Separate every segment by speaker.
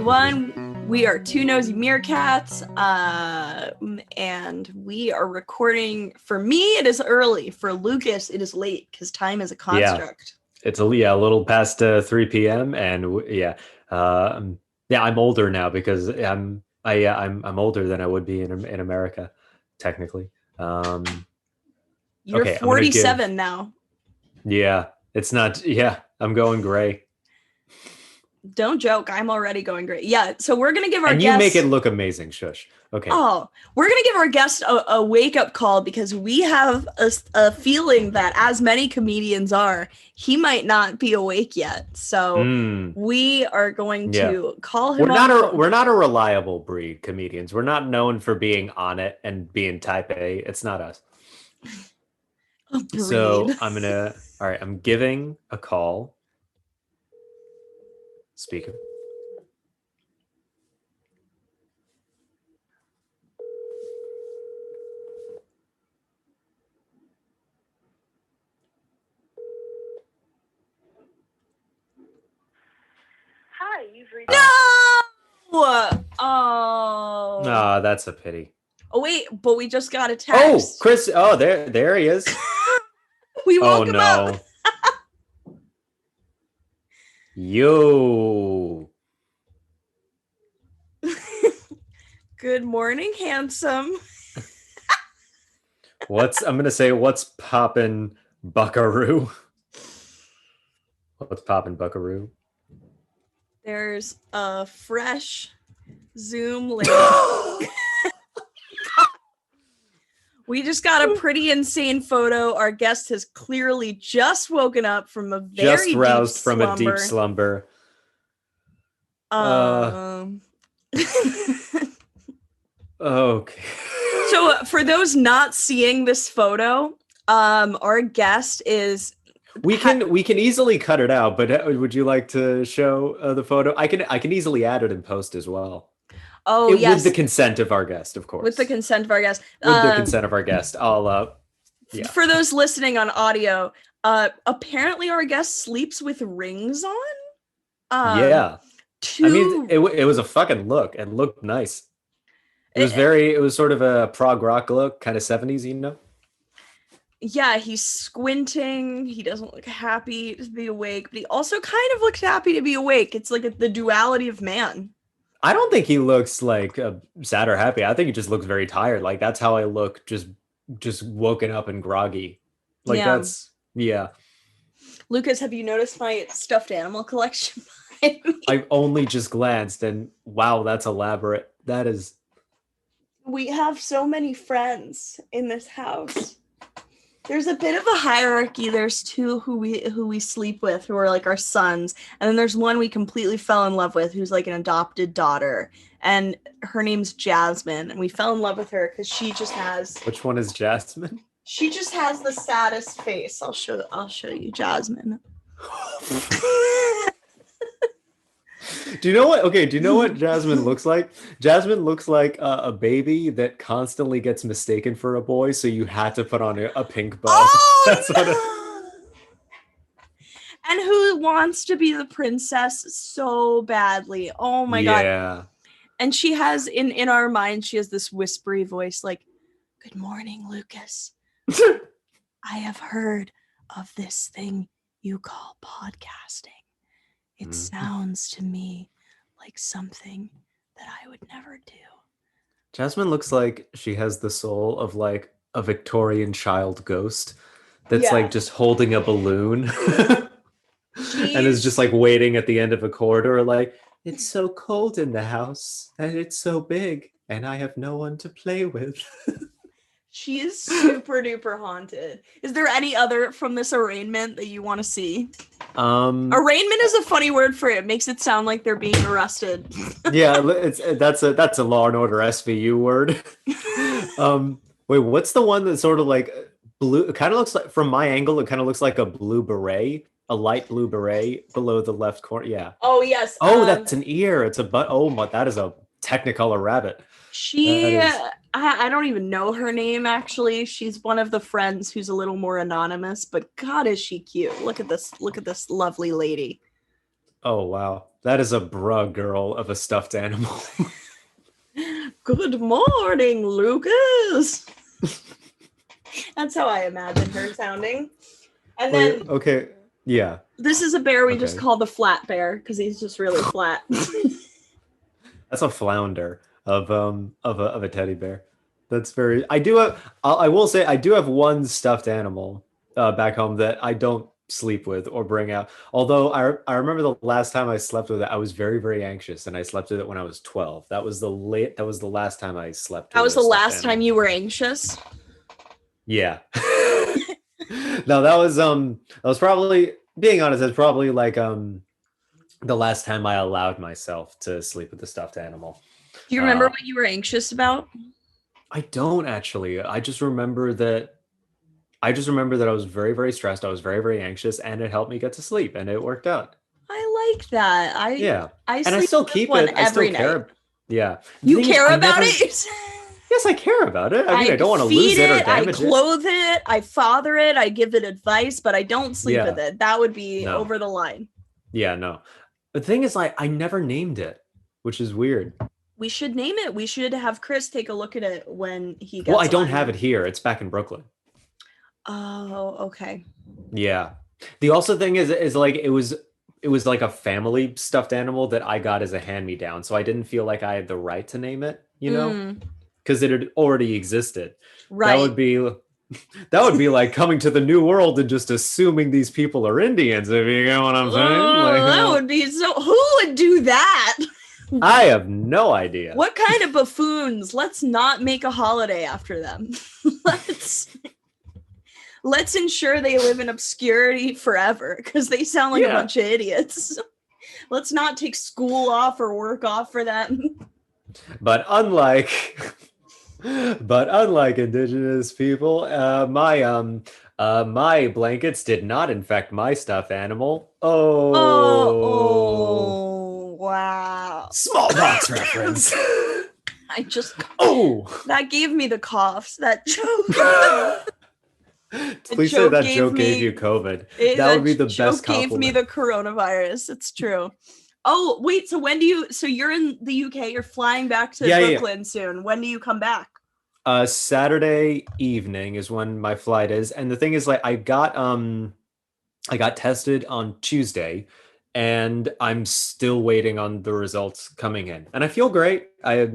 Speaker 1: everyone. We are two Nosy Meerkats, and we are recording. For me, it is early. For Lucas, it is late because time is a construct.
Speaker 2: Yeah. It's a little past 3 p.m. and I'm older now because I'm older than I would be in America, technically.
Speaker 1: You're
Speaker 2: okay,
Speaker 1: 47 now.
Speaker 2: Yeah, it's not. Yeah, I'm going gray.
Speaker 1: Don't joke. I'm already going gray. Yeah, so we're gonna give our
Speaker 2: guests. And you make it look amazing. Shush. Okay.
Speaker 1: Oh, we're gonna give our guest a wake up call because we have a feeling that, as many comedians are, he might not be awake yet. So we are going to call him.
Speaker 2: We're not a reliable breed, comedians. We're not known for being on it and being type A. It's not us. So I'm giving a call. Speaker.
Speaker 3: Hi, you've reached.
Speaker 1: No! Oh.
Speaker 2: No, that's a pity.
Speaker 1: Oh wait, but we just got a text.
Speaker 2: Oh, Chris. Oh, there he is.
Speaker 1: We woke him up.
Speaker 2: Yo.
Speaker 1: Good morning, handsome.
Speaker 2: I'm gonna say what's poppin', buckaroo? What's poppin', buckaroo?
Speaker 1: There's a fresh Zoom link. We just got a pretty insane photo. Our guest has clearly just woken up from a very
Speaker 2: roused
Speaker 1: deep
Speaker 2: from
Speaker 1: slumber.
Speaker 2: A deep slumber. Okay.
Speaker 1: So for those not seeing this photo, our guest is.
Speaker 2: We can easily cut it out, but would you like to show the photo? I can easily add it in post as well.
Speaker 1: Oh, yes.
Speaker 2: With the consent of our guest, of course.
Speaker 1: With the consent of our guest.
Speaker 2: I'll yeah.
Speaker 1: For those listening on audio, apparently our guest sleeps with rings on.
Speaker 2: I mean, it was a fucking look and looked nice. It was sort of a prog rock look, kind of 70s, you know?
Speaker 1: Yeah, he's squinting. He doesn't look happy to be awake, but he also kind of looks happy to be awake. It's like the duality of man.
Speaker 2: I don't think he looks like sad or happy. I think he just looks very tired. Like that's how I look, just woken up and groggy. Like that's.
Speaker 1: Lucas, have you noticed my stuffed animal collection?
Speaker 2: I've only just glanced and wow, that's elaborate. That is.
Speaker 1: We have so many friends in this house. There's a bit of a hierarchy. There's two who we sleep with, who are like our sons, and then there's one we completely fell in love with, who's like an adopted daughter, and her name's Jasmine, and we fell in love with her because she just has.
Speaker 2: Which one is Jasmine?
Speaker 1: She just has the saddest face. I'll show you Jasmine.
Speaker 2: Do you know what? Okay, do you know what Jasmine looks like? Jasmine looks like a baby that constantly gets mistaken for a boy, so you had to put on a pink bow.
Speaker 1: Oh,
Speaker 2: That's
Speaker 1: no! And who wants to be the princess so badly? Oh my god.
Speaker 2: Yeah.
Speaker 1: And she has in our mind, she has this whispery voice like, "Good morning, Lucas. I have heard of this thing you call podcasting. It sounds to me like something that I would never do."
Speaker 2: Jasmine looks like she has the soul of like a Victorian child ghost that's like just holding a balloon and is just like waiting at the end of a corridor like, "It's so cold in the house and it's so big and I have no one to play with."
Speaker 1: She is super duper haunted. Is there any other from this arraignment that you want to see? Arraignment is a funny word for it. It makes it sound like they're being arrested.
Speaker 2: Yeah, that's a Law and Order SVU word. Wait, what's the one that sort of like blue? It kind of looks like, from my angle, it kind of looks like a blue beret, a light blue beret below the left corner. Yeah.
Speaker 1: Oh yes.
Speaker 2: Oh, that's an ear. It's a butt. Oh my, that is a Technicolor rabbit.
Speaker 1: I don't even know her name, actually. She's one of the friends who's a little more anonymous, but God, is she cute. Look at this lovely lady.
Speaker 2: Oh wow, that is a bruh girl of a stuffed animal.
Speaker 1: Good morning, Lucas. That's how I imagine her sounding. And
Speaker 2: Wait,
Speaker 1: then
Speaker 2: okay, yeah,
Speaker 1: this is a bear we just
Speaker 2: okay.
Speaker 1: call the flat bear because he's just really flat.
Speaker 2: That's a flounder of a teddy bear. That's very. I do have. I will say I do have one stuffed animal back home that I don't sleep with or bring out. Although I remember the last time I slept with it, I was very very anxious, and I slept with it when I was 12. That was the late. That was the last time I slept
Speaker 1: That
Speaker 2: with
Speaker 1: was
Speaker 2: a
Speaker 1: the
Speaker 2: stuffed
Speaker 1: last
Speaker 2: animal.
Speaker 1: time you were anxious.
Speaker 2: Yeah. No, that was probably being honest. That's probably like the last time I allowed myself to sleep with a stuffed animal.
Speaker 1: Do you remember
Speaker 2: Uh,
Speaker 1: what you were anxious about?
Speaker 2: I don't actually. I just remember that I was very, very stressed. I was very, very anxious, and it helped me get to sleep, and it worked out.
Speaker 1: I like that.
Speaker 2: Yeah,
Speaker 1: I
Speaker 2: and I
Speaker 1: sleep
Speaker 2: still
Speaker 1: with
Speaker 2: keep
Speaker 1: one
Speaker 2: it. I still
Speaker 1: every night.
Speaker 2: care. Yeah. The
Speaker 1: You
Speaker 2: thing is,
Speaker 1: care
Speaker 2: I
Speaker 1: about
Speaker 2: never.
Speaker 1: it?
Speaker 2: Yes, I care about it. I mean,
Speaker 1: I
Speaker 2: I don't want to
Speaker 1: feed
Speaker 2: lose it or
Speaker 1: it, I
Speaker 2: damage it.
Speaker 1: clothe it, I father it, I give it advice, but I don't sleep with
Speaker 2: Yeah.
Speaker 1: it. That would be
Speaker 2: No.
Speaker 1: over the line.
Speaker 2: Yeah. No. The thing is, like, I never named it, which is weird.
Speaker 1: We should name it. We should have Chris take a look at it when he gets
Speaker 2: Well, I don't
Speaker 1: on.
Speaker 2: have it here. It's back in Brooklyn.
Speaker 1: Oh, okay.
Speaker 2: Yeah. The also thing is like it was like a family stuffed animal that I got as a hand-me-down, so I didn't feel like I had the right to name it, because it had already existed. That
Speaker 1: Right.
Speaker 2: would be like coming to the new world and just assuming these people are Indians, if you get what I'm saying. Like,
Speaker 1: that would be so. Who would do that?
Speaker 2: I have no idea.
Speaker 1: What kind of buffoons? Let's not make a holiday after them. Let's ensure they live in obscurity forever because they sound like a bunch of idiots. Let's not take school off or work off for them.
Speaker 2: But unlike indigenous people, my blankets did not infect my stuffed animal.
Speaker 1: Oh, wow.
Speaker 2: Smallpox reference.
Speaker 1: That gave me the coughs. That joke.
Speaker 2: Please say that joke gave you COVID. That would be the best compliment.
Speaker 1: Joke gave me the coronavirus. It's true. Oh, wait. So so you're in the UK. You're flying back to Brooklyn soon. When do you come back?
Speaker 2: Saturday evening is when my flight is. And the thing is, like, I got tested on Tuesday, and I'm still waiting on the results coming in. And I feel great. I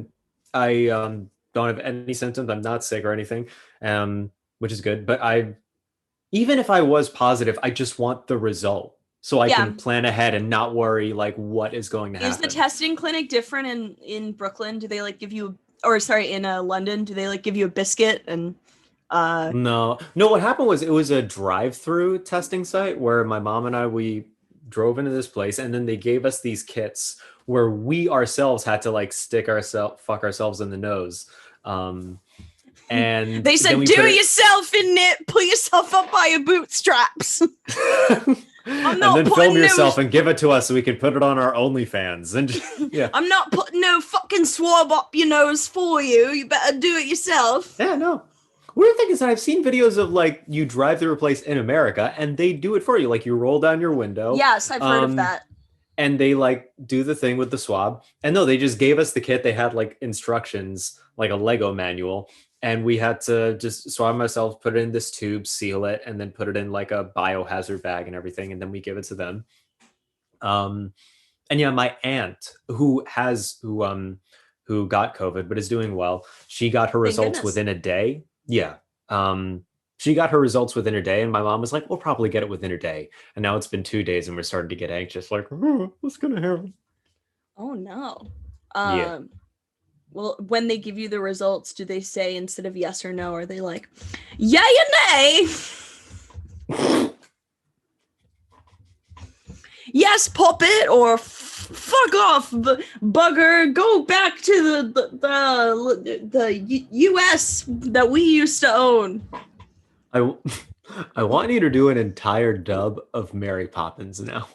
Speaker 2: don't have any symptoms. I'm not sick or anything. Which is good. But even if I was positive, I just want the result so I can plan ahead and not worry like what is going to happen.
Speaker 1: Is the testing clinic different in Brooklyn? Do they like give you, in London? Do they like give you a biscuit and?
Speaker 2: No. What happened was it was a drive-through testing site where my mom and we drove into this place, and then they gave us these kits where we ourselves had to like fuck ourselves in the nose. And
Speaker 1: they said, "Do yourself in it. Put yourself up by your bootstraps."
Speaker 2: And then film yourself and give it to us so we can put it on our OnlyFans. And yeah,
Speaker 1: I'm not putting no fucking swab up your nose for you. You better do it yourself.
Speaker 2: Yeah, no. Weird thing is that I've seen videos of like you drive through a place in America and they do it for you. Like you roll down your window.
Speaker 1: Yes, I've heard of that.
Speaker 2: And they like do the thing with the swab. And no, they just gave us the kit. They had like instructions, like a Lego manual. And we had to just swab myself, put it in this tube, seal it, and then put it in like a biohazard bag and everything. And then we give it to them. And yeah, my aunt who got COVID but is doing well, she got her results within a day. Yeah. She got her results within a day, and my mom was like, we'll probably get it within a day. And now it's been 2 days and we're starting to get anxious, like, what's gonna happen?
Speaker 1: Oh no.
Speaker 2: Yeah.
Speaker 1: Well, when they give you the results, do they say instead of yes or no, are they like, yay or nay? Yes, pop it, or fuck off, bugger. Go back to the US that we used to own.
Speaker 2: I want you to do an entire dub of Mary Poppins now.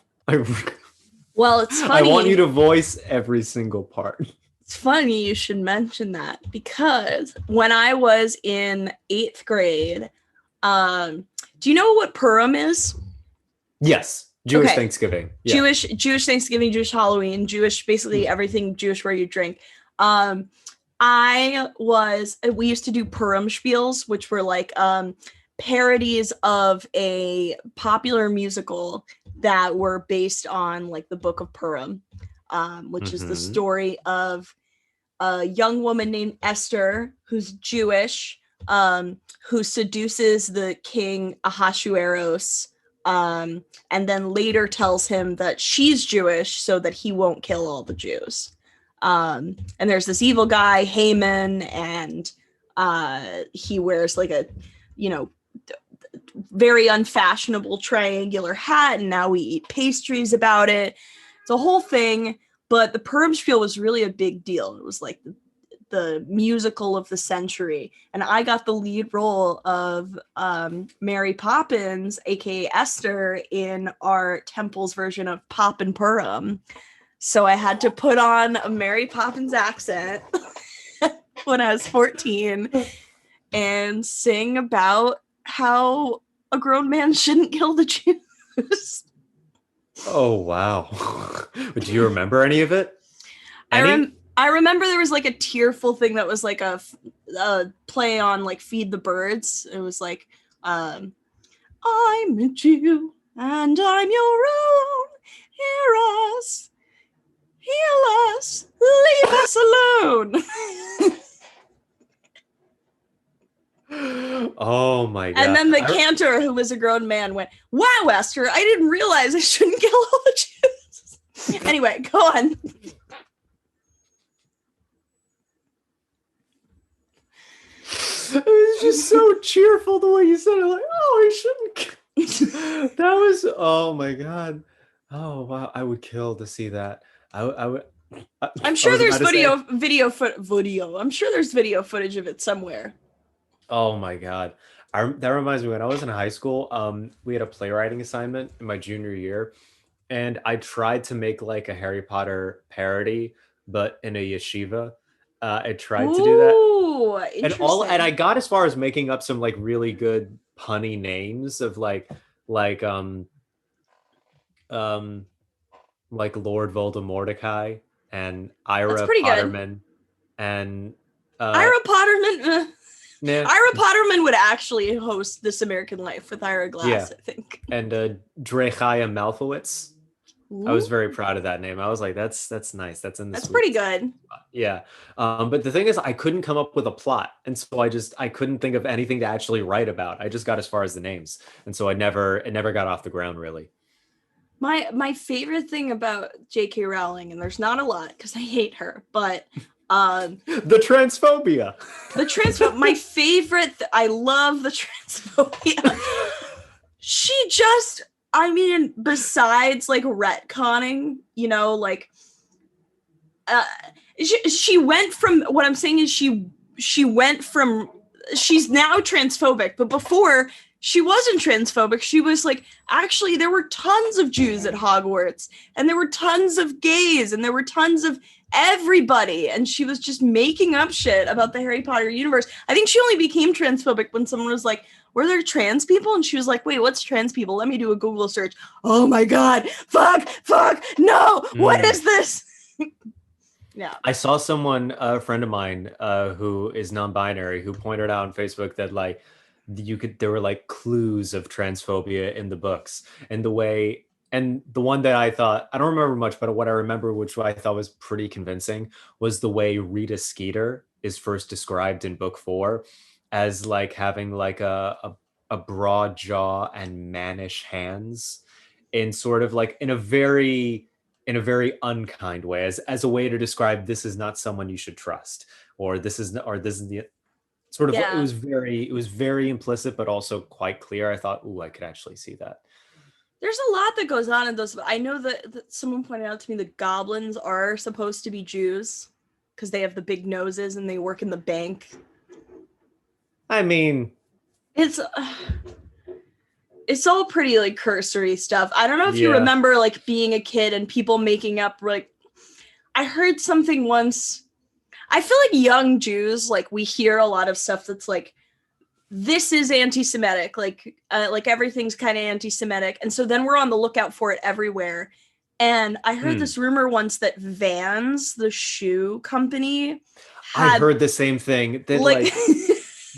Speaker 1: Well, it's funny.
Speaker 2: I want you to voice every single part.
Speaker 1: It's funny you should mention that, because when I was in 8th grade, do you know what Purim is?
Speaker 2: Yes. Jewish Thanksgiving. Yeah.
Speaker 1: Jewish Thanksgiving, Jewish Halloween, Jewish, basically everything Jewish where you drink. We used to do Purim spiels, which were like parodies of a popular musical that were based on like the Book of Purim, which is the story of a young woman named Esther, who's Jewish, who seduces the king Ahasuerus, and then later tells him that she's Jewish so that he won't kill all the Jews. And there's this evil guy, Haman, and he wears like a, very unfashionable triangular hat, and now we eat pastries about it. It's a whole thing, but the Purim spiel was really a big deal. It was like the musical of the century, and I got the lead role of Mary Poppins, aka Esther, in our temple's version of Pop and Purim. So I had to put on a Mary Poppins accent when I was 14 and sing about how a grown man shouldn't kill the Jews.
Speaker 2: Oh, wow. Do you remember any of it?
Speaker 1: I remember there was like a tearful thing that was like a play on like Feed the Birds. It was like, I'm a Jew and I'm your own. Hear us. Heal us. Leave us alone.
Speaker 2: Oh my God.
Speaker 1: And then the cantor, who was a grown man, went, "Wow, Esther, I didn't realize I shouldn't kill all the Jews." Anyway, go on.
Speaker 2: It was just so cheerful the way you said it. Like, oh, I shouldn't. That was, oh my God. Oh, wow. I would kill to see that.
Speaker 1: I'm sure there's video. I'm sure there's video footage of it somewhere.
Speaker 2: Oh my God. That reminds me, when I was in high school, we had a playwriting assignment in my junior year, and I tried to make like a Harry Potter parody, but in a yeshiva. I tried to do that. And I got as far as making up some like really good punny names of like Lord Voldemorticai and Ira Potterman. And
Speaker 1: Ira Potterman.
Speaker 2: Nah.
Speaker 1: Ira Potterman would actually host This American Life with Ira Glass, I think.
Speaker 2: And Drechaya Malfowitz. Ooh. I was very proud of that name. I was like, that's nice. That's
Speaker 1: pretty good.
Speaker 2: Yeah. But the thing is, I couldn't come up with a plot. And so I couldn't think of anything to actually write about. I just got as far as the names. And so it never got off the ground, really.
Speaker 1: My favorite thing about J.K. Rowling, and there's not a lot because I hate her, but
Speaker 2: the transphobia.
Speaker 1: My favorite. I love the transphobia. She just, besides like retconning, like, she went from. What I'm saying is she went from. She's now transphobic, but before she wasn't transphobic. She was like, actually, there were tons of Jews at Hogwarts, and there were tons of gays, and there were tons of everybody, and she was just making up shit about the Harry Potter universe. I think she only became transphobic when someone was like, were there trans people? And she was like, wait, what's trans people? Let me do a Google search. Oh my God, fuck, no, what is this? Yeah.
Speaker 2: I saw someone, a friend of mine who is non-binary, who pointed out on Facebook that like there were like clues of transphobia in the books, and the one that I thought, I don't remember much, but what I remember, which I thought was pretty convincing, was the way Rita Skeeter is first described in book 4 as like having like a broad jaw and mannish hands, in sort of like in a very unkind way, as a way to describe this is not someone you should trust, or this is the sort of, yeah. It was very implicit, but also quite clear. I thought, I could actually see that.
Speaker 1: There's a lot that goes on in those. I know that someone pointed out to me the goblins are supposed to be Jews because they have the big noses and they work in the bank. It's all pretty like cursory stuff. I don't know if you remember like being a kid and people making up like, I heard something once. I feel like young Jews, like we hear a lot of stuff that's like this is anti-Semitic, like everything's kind of anti-Semitic. And so then we're on the lookout for it everywhere. And I heard this rumor once that Vans, the shoe company,
Speaker 2: I heard the same thing. That like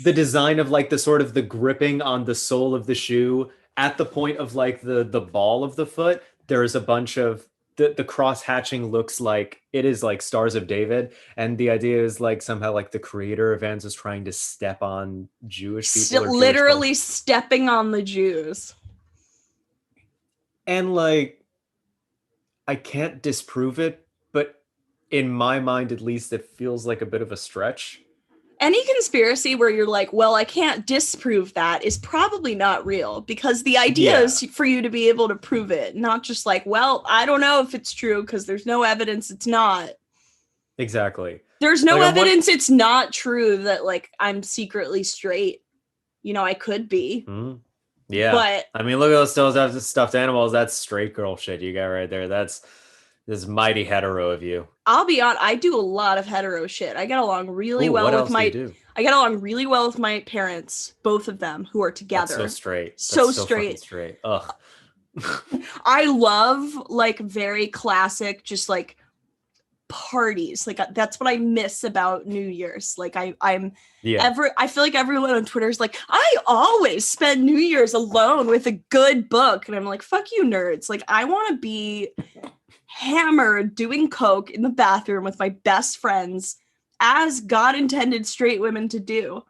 Speaker 2: the design of like the sort of the gripping on the sole of the shoe at the point of like the ball of the foot, there is a bunch of the cross hatching looks like it is like Stars of David, and the idea is like somehow like the creator of Vans is trying to step on Jewish people,
Speaker 1: literally stepping on the Jews.
Speaker 2: And like, I can't disprove it, but in my mind, at least, it feels like a bit of a stretch.
Speaker 1: Any conspiracy where you're like, well, I can't disprove that is probably not real, because the idea is for you to be able to prove it, not just like, well, I don't know if it's true because there's no evidence it's not.
Speaker 2: Exactly.
Speaker 1: There's no evidence it's not true that like I'm secretly straight. You know, I could be.
Speaker 2: Mm-hmm. Yeah.
Speaker 1: But
Speaker 2: I mean, look at those stuffed animals. That's straight girl shit you got right there. This mighty hetero of you.
Speaker 1: I'll be honest, I do a lot of hetero shit. I get along really well with my I get along really well with my parents, both of them, who are together.
Speaker 2: That's so straight. That's
Speaker 1: so straight.
Speaker 2: Ugh.
Speaker 1: I love like very classic, just like parties. Like that's what I miss about New Year's. Like I feel like everyone on Twitter is like, I always spend New Year's alone with a good book. And I'm like, fuck you nerds. Like I want to be hammered doing coke in the bathroom with my best friends, as God intended straight women to do.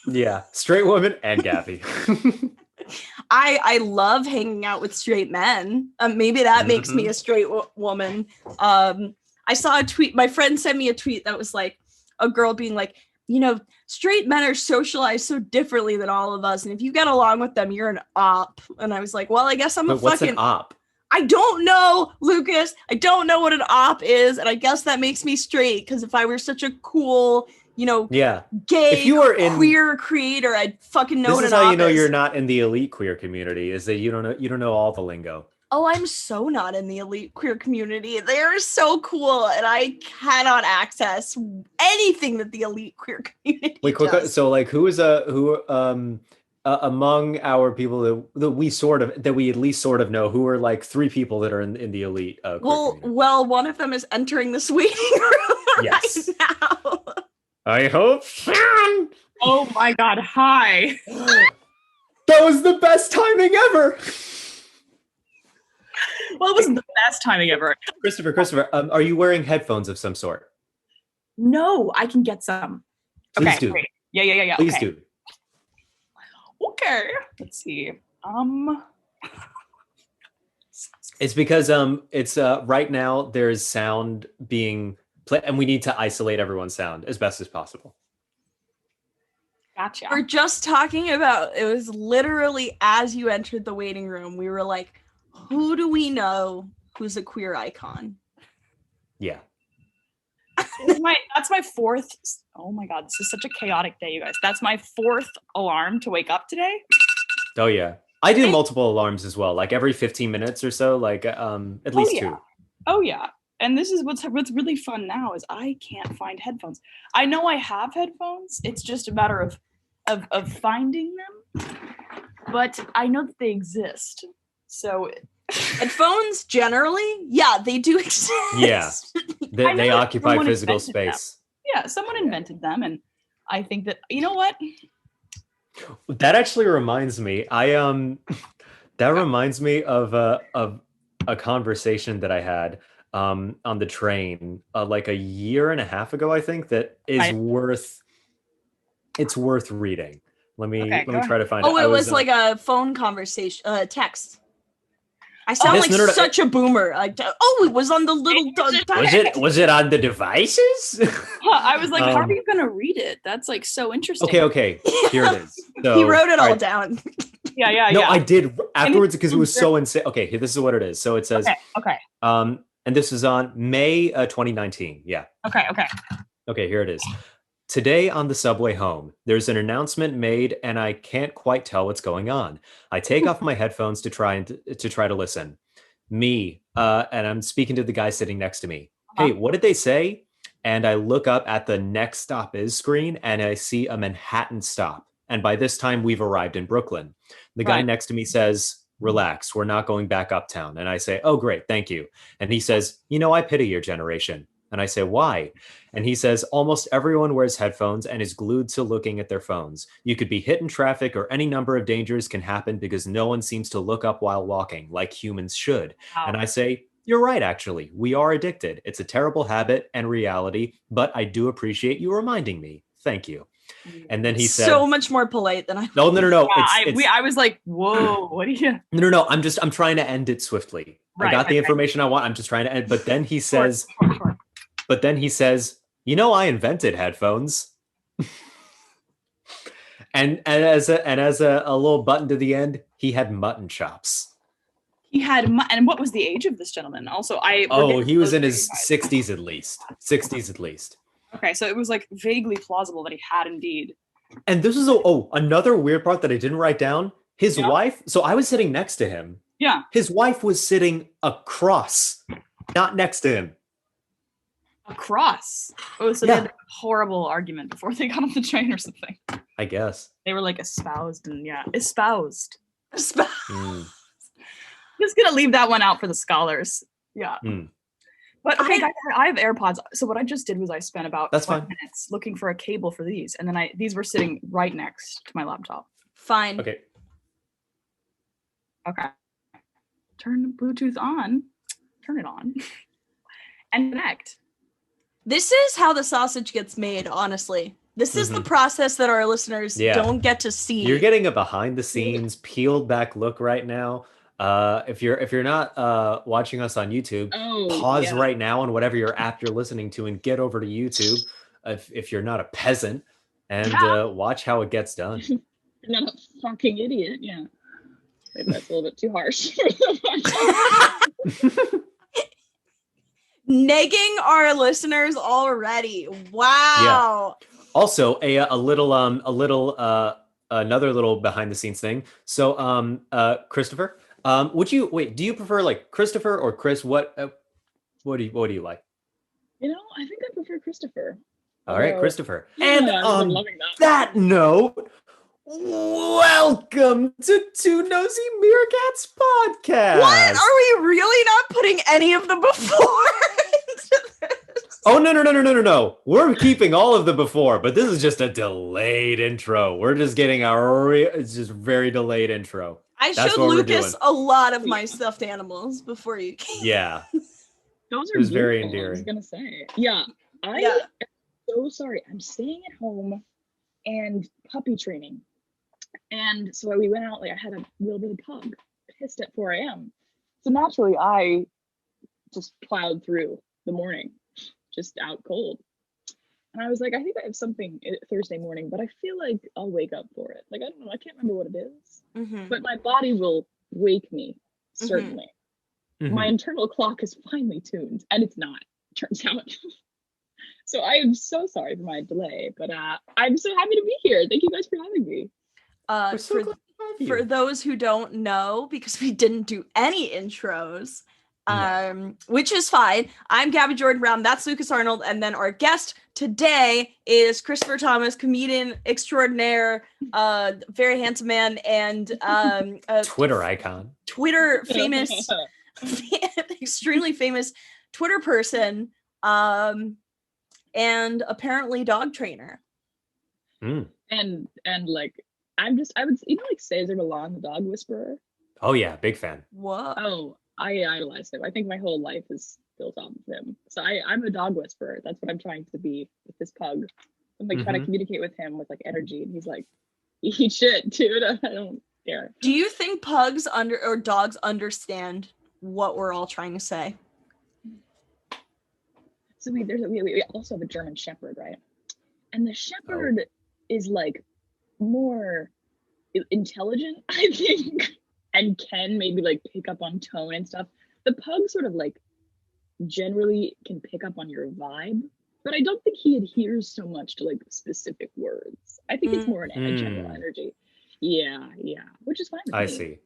Speaker 1: Yeah,
Speaker 2: straight women and Gabby.
Speaker 1: I love hanging out with straight men. Maybe that makes me a straight woman. I saw a tweet. My friend sent me a tweet that was like a girl being like, you know, straight men are socialized so differently than all of us, and if you get along with them, you're an op. And I was like, well, I guess I'm
Speaker 2: what's an op?
Speaker 1: I don't know, Lucas. I don't know what an op is, and I guess that makes me straight, because if I were such a cool, you know, gay, if you were queer creator, I'd fucking know what an op is. This is how
Speaker 2: you know you're not in the elite queer community, is that you don't know all the lingo.
Speaker 1: Oh, I'm so not in the elite queer community. They're so cool, and I cannot access anything that the elite queer community does.
Speaker 2: So like among our people that we at least sort of know, who are like three people that are in the elite
Speaker 1: well, one of them is entering this waiting room right now.
Speaker 2: I hope.
Speaker 4: Oh my god, hi.
Speaker 2: That was the best timing ever.
Speaker 4: Well, it wasn't the best timing ever.
Speaker 2: Kristofer, are you wearing headphones of some sort?
Speaker 4: No, I can get some.
Speaker 2: Please do.
Speaker 4: Great. Yeah.
Speaker 2: Please do.
Speaker 4: Okay. Let's see.
Speaker 2: It's because it's right now there's sound being played, and we need to isolate everyone's sound as best as possible.
Speaker 4: Gotcha.
Speaker 1: We're just talking about, it was literally as you entered the waiting room, we were like, who do we know who's a queer icon?
Speaker 2: Yeah.
Speaker 4: That's my fourth. Oh my god, this is such a chaotic day, you guys. That's my fourth alarm to wake up today.
Speaker 2: Oh yeah, I do multiple alarms as well, like every 15 minutes or so, like at least two.
Speaker 4: Oh yeah, and this is what's really fun now is I can't find headphones. I know I have headphones. It's just a matter of finding them, but I know that they exist. So
Speaker 1: headphones generally, yeah, they do exist.
Speaker 2: Yeah, they occupy physical space.
Speaker 4: Yeah, someone invented them, and I think that, you know what?
Speaker 2: That actually reminds me. That reminds me of a conversation that I had on the train like a year and a half ago, I think, that is worth reading. Let me try to find it.
Speaker 1: Oh, it was like a phone conversation, text. I sound such a boomer. Like, it was on the little.
Speaker 2: Was it on the devices?
Speaker 4: I was like, how are you gonna read it? That's like so interesting.
Speaker 2: Okay. Here it is. So,
Speaker 1: he wrote it all down.
Speaker 4: Yeah.
Speaker 2: No, I did afterwards because it was so insane. Okay, here, this is what it is. So it says,
Speaker 4: okay.
Speaker 2: And this is on May 2019. Yeah. Okay, here it is. Today on the subway home, there's an announcement made, and I can't quite tell what's going on. I take off my headphones to try to listen. And I'm speaking to the guy sitting next to me. Hey, what did they say? And I look up at the next stop is screen, and I see a Manhattan stop And by this time, we've arrived in Brooklyn. The guy next to me says, relax, we're not going back uptown. And I say, oh, great, thank you. And he says, I pity your generation. And I say, why? And he says, almost everyone wears headphones and is glued to looking at their phones. You could be hit in traffic or any number of dangers can happen because no one seems to look up while walking like humans should. Wow. And I say, you're right, actually. We are addicted. It's a terrible habit and reality, but I do appreciate you reminding me. Thank you. And then he said,
Speaker 1: so much more polite than I.
Speaker 2: No.
Speaker 4: Yeah, I was like, whoa, what are you?
Speaker 2: No. I'm trying to end it swiftly. Right, I got the information I want. I'm just trying to end. But then he says, I invented headphones. and as a little button to the end, he had mutton chops.
Speaker 4: He had, and what was the age of this gentleman? Also,
Speaker 2: he was in his 60s at least. 60s at least.
Speaker 4: Okay, so it was like vaguely plausible that he had indeed.
Speaker 2: And this is another weird part that I didn't write down. His wife. So I was sitting next to him.
Speaker 4: Yeah.
Speaker 2: His wife was sitting across, not next to him.
Speaker 4: Across. Oh, so they had a horrible argument before they got on the train or something.
Speaker 2: I guess.
Speaker 4: They were like espoused and espoused.
Speaker 2: Mm.
Speaker 4: Just gonna leave that one out for the scholars. Yeah.
Speaker 2: Mm.
Speaker 4: But okay, guys, I have AirPods. So what I just did was I spent about
Speaker 2: 5
Speaker 4: minutes looking for a cable for these, and then these were sitting right next to my laptop.
Speaker 1: Fine.
Speaker 2: Okay.
Speaker 4: Turn the Bluetooth on. Turn it on. And connect.
Speaker 1: This is how the sausage gets made, honestly. This is the process that our listeners don't get to see.
Speaker 2: You're getting a behind the scenes, peeled back look right now. If you're not watching us on YouTube, pause right now on whatever your app you're listening to and get over to YouTube. If you're not a peasant, and watch how it gets done.
Speaker 4: You're not a fucking idiot. Yeah, maybe that's a little bit too harsh.
Speaker 1: Negging our listeners already. Wow.
Speaker 2: Yeah. Also, another little behind the scenes thing. So, Kristofer, do you prefer like Kristofer or Chris? What do you like?
Speaker 4: I think I prefer Kristofer.
Speaker 2: All right, Kristofer.
Speaker 4: Yeah,
Speaker 2: and on that note, welcome to Two Nosy Meerkats podcast.
Speaker 1: What? Are we really not putting any of the before into this?
Speaker 2: Oh, no. We're keeping all of the before, but this is just a delayed intro. We're just getting it's just very delayed intro.
Speaker 1: I showed Lucas a lot of my stuffed animals before you came.
Speaker 2: Yeah.
Speaker 4: Those are
Speaker 2: very endearing.
Speaker 4: I was going to say. Yeah. I am so sorry. I'm staying at home and puppy training. And so we went out, I had a Wilbur the pug pissed at 4 a.m. So naturally, I just plowed through the morning, just out cold. And I was like, I think I have something Thursday morning, but I feel like I'll wake up for it. I don't know. I can't remember what it is. But my body will wake me, certainly. My internal clock is finely tuned, and it's not, turns out. So I am so sorry for my delay, but I'm so happy to be here. Thank you guys for having me.
Speaker 1: For those who don't know, because we didn't do any intros, which is fine. I'm Gabby Jordan Brown. That's Lucas Arnold. And then our guest today is Kristofer Thomas, comedian extraordinaire, very handsome man, and
Speaker 2: Twitter icon.
Speaker 1: Twitter famous, extremely famous Twitter person, and apparently dog trainer.
Speaker 4: And like, I would, like Cesar Millan, the dog whisperer.
Speaker 2: Oh yeah, big fan.
Speaker 1: What?
Speaker 4: Oh, I idolize him. I think my whole life is built off of him. So I'm a dog whisperer. That's what I'm trying to be with this pug. I'm like trying to communicate with him with like energy, and he's like, eat shit, dude. I don't care.
Speaker 1: Do you think pugs or dogs understand what we're all trying to say?
Speaker 4: So we also have a German Shepherd, right? And the Shepherd is like more intelligent, I think, and can maybe like pick up on tone and stuff. The pug sort of like generally can pick up on your vibe, but I don't think he adheres so much to like specific words. I think it's more a general energy. Yeah, which is fine with me.
Speaker 2: I see.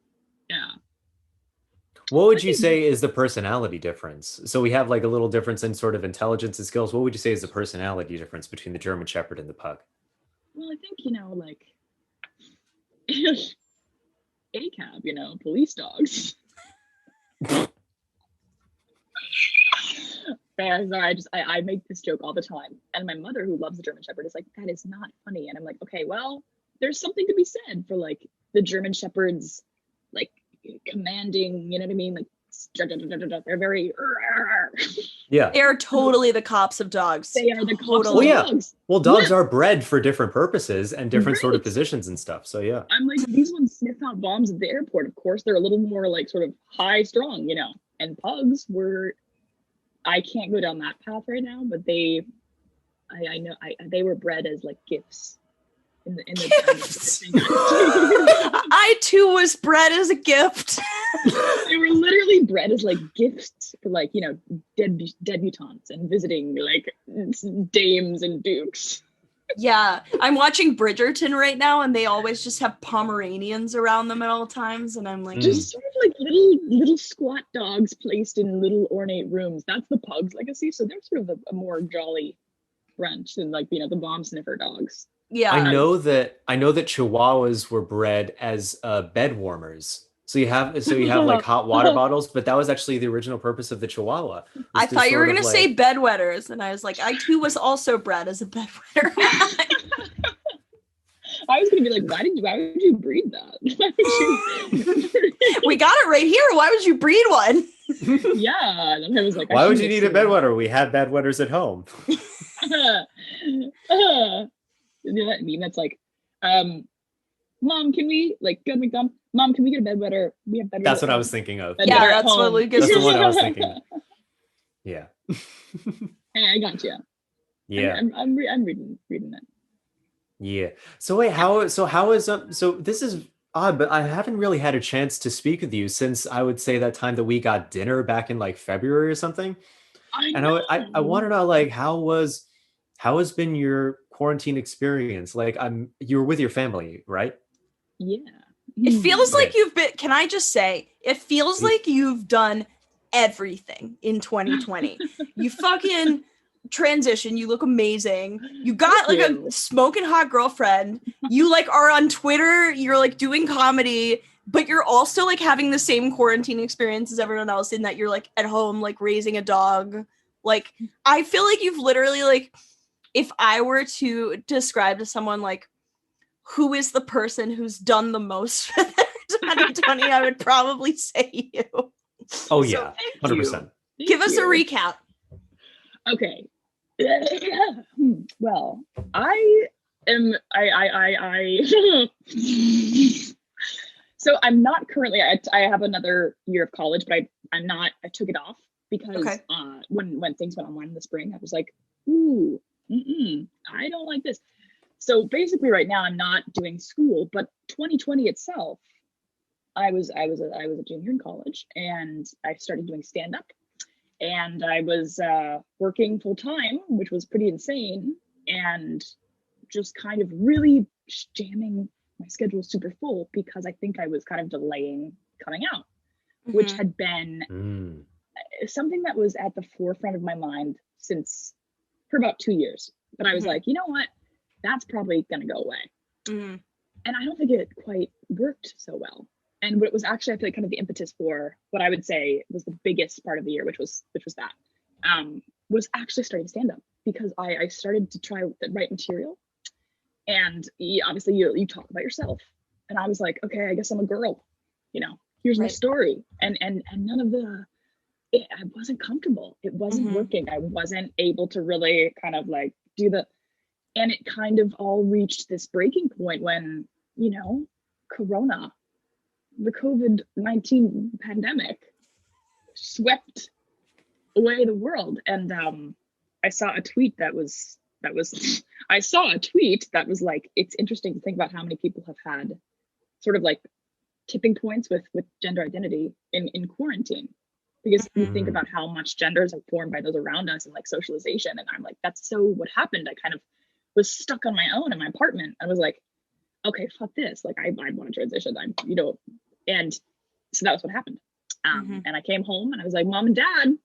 Speaker 4: Yeah.
Speaker 2: What would you say is the personality difference? So we have like a little difference in sort of intelligence and skills. What would you say is the personality difference between the German Shepherd and the pug?
Speaker 4: Well, I think, like
Speaker 5: ACAB, police dogs. And I make this joke all the time. And my mother, who loves the German Shepherd, is like, that is not funny. And I'm like, okay, well, there's something to be said for like the German Shepherds, like commanding, you know what I mean? Like, they're very,
Speaker 2: yeah.
Speaker 1: They are totally the cops of dogs.
Speaker 5: They are the cops
Speaker 1: Totally.
Speaker 5: of dogs.
Speaker 2: Well, dogs
Speaker 5: Yeah.
Speaker 2: are bred for different purposes and different sort of
Speaker 5: Right.
Speaker 2: positions and stuff. So yeah.
Speaker 5: I'm like, these ones sniff out bombs at the airport. Of course, they're a little more like sort of high strung, and pugs were, I can't go down that path right now, but they were bred as like gifts in the
Speaker 1: Gifts. I too was bred as a gift.
Speaker 5: They were literally bred as like gifts for like, debutantes and visiting like dames and dukes.
Speaker 1: Yeah, I'm watching Bridgerton right now, and they always just have Pomeranians around them at all times, and I'm like,
Speaker 5: Just sort of like little squat dogs placed in little ornate rooms. That's the pug's legacy. So they're sort of a more jolly bunch than like the bomb sniffer dogs.
Speaker 1: yeah.
Speaker 2: I know that Chihuahuas were bred as bed warmers. So you have like hot water bottles, but that was actually the original purpose of the Chihuahua.
Speaker 1: I thought you were gonna say bedwetters, and I was like, I too was also bred as a bedwetter.
Speaker 5: I was gonna be like, why would you breed that?
Speaker 1: We got it right here. Why would you breed one?
Speaker 5: Yeah, and I was like,
Speaker 2: why would you need a bedwetter? We had bedwetters at home.
Speaker 5: You know that meme that's like, Mom, can we like go to McDonald's? Mom, can we get a bedwetter? We have bedwetter.
Speaker 2: That's what I was thinking of.
Speaker 1: Yeah, that's what Lucas.
Speaker 2: That's the one I was thinking of. Yeah.
Speaker 5: Hey, I got you.
Speaker 2: Yeah.
Speaker 5: I'm reading it.
Speaker 2: Yeah. So wait, so this is odd, but I haven't really had a chance to speak with you since I would say that time that we got dinner back in like February or something. I want to know like how has been your quarantine experience? Like you were with your family, right?
Speaker 5: Yeah.
Speaker 1: It feels like
Speaker 2: Okay.
Speaker 1: you've been. Can I just say, it feels like you've done everything in 2020. You fucking transition. You look amazing. You got like a smoking hot girlfriend. You like are on Twitter. You're like doing comedy, but you're also like having the same quarantine experience as everyone else in that you're like at home, like raising a dog. Like, I feel like you've literally like, if I were to describe to someone like, who is the person who's done the most for their 2020, I would probably say you.
Speaker 2: Oh
Speaker 1: So
Speaker 2: yeah,
Speaker 5: thank you.
Speaker 2: 100%.
Speaker 1: Give us a recap.
Speaker 5: Okay. Well, I so I'm not currently, I have another year of college, but I'm not, I took it off because when things went online in the spring, I was like, ooh, I don't like this. So basically right now I'm not doing school, but 2020 itself, I was a junior in college and I started doing stand-up and I was working full time, which was pretty insane, and just kind of really jamming my schedule super full because I think I was kind of delaying coming out, which had been something that was at the forefront of my mind for about 2 years. But I was like, you know what? That's probably going to go away. And I don't think it quite worked so well. And what it was actually, I feel like kind of the impetus for what I would say was the biggest part of the year, which was that, was actually starting stand up because I started to try to write material. And obviously you talk about yourself. And I was like, okay, I guess I'm a girl, here's my story. And none of I wasn't comfortable. It wasn't working. I wasn't able to really kind of like and it kind of all reached this breaking point when, Corona, the COVID-19 pandemic swept away the world. And I saw a tweet that was like, it's interesting to think about how many people have had sort of like tipping points with gender identity in quarantine. Because you think about how much genders are formed by those around us and like socialization. And I'm like, that's so what happened. I kind of was stuck on my own in my apartment. I was like, okay, fuck this. Like I want to transition. And so that was what happened. And I came home and I was like, Mom and Dad,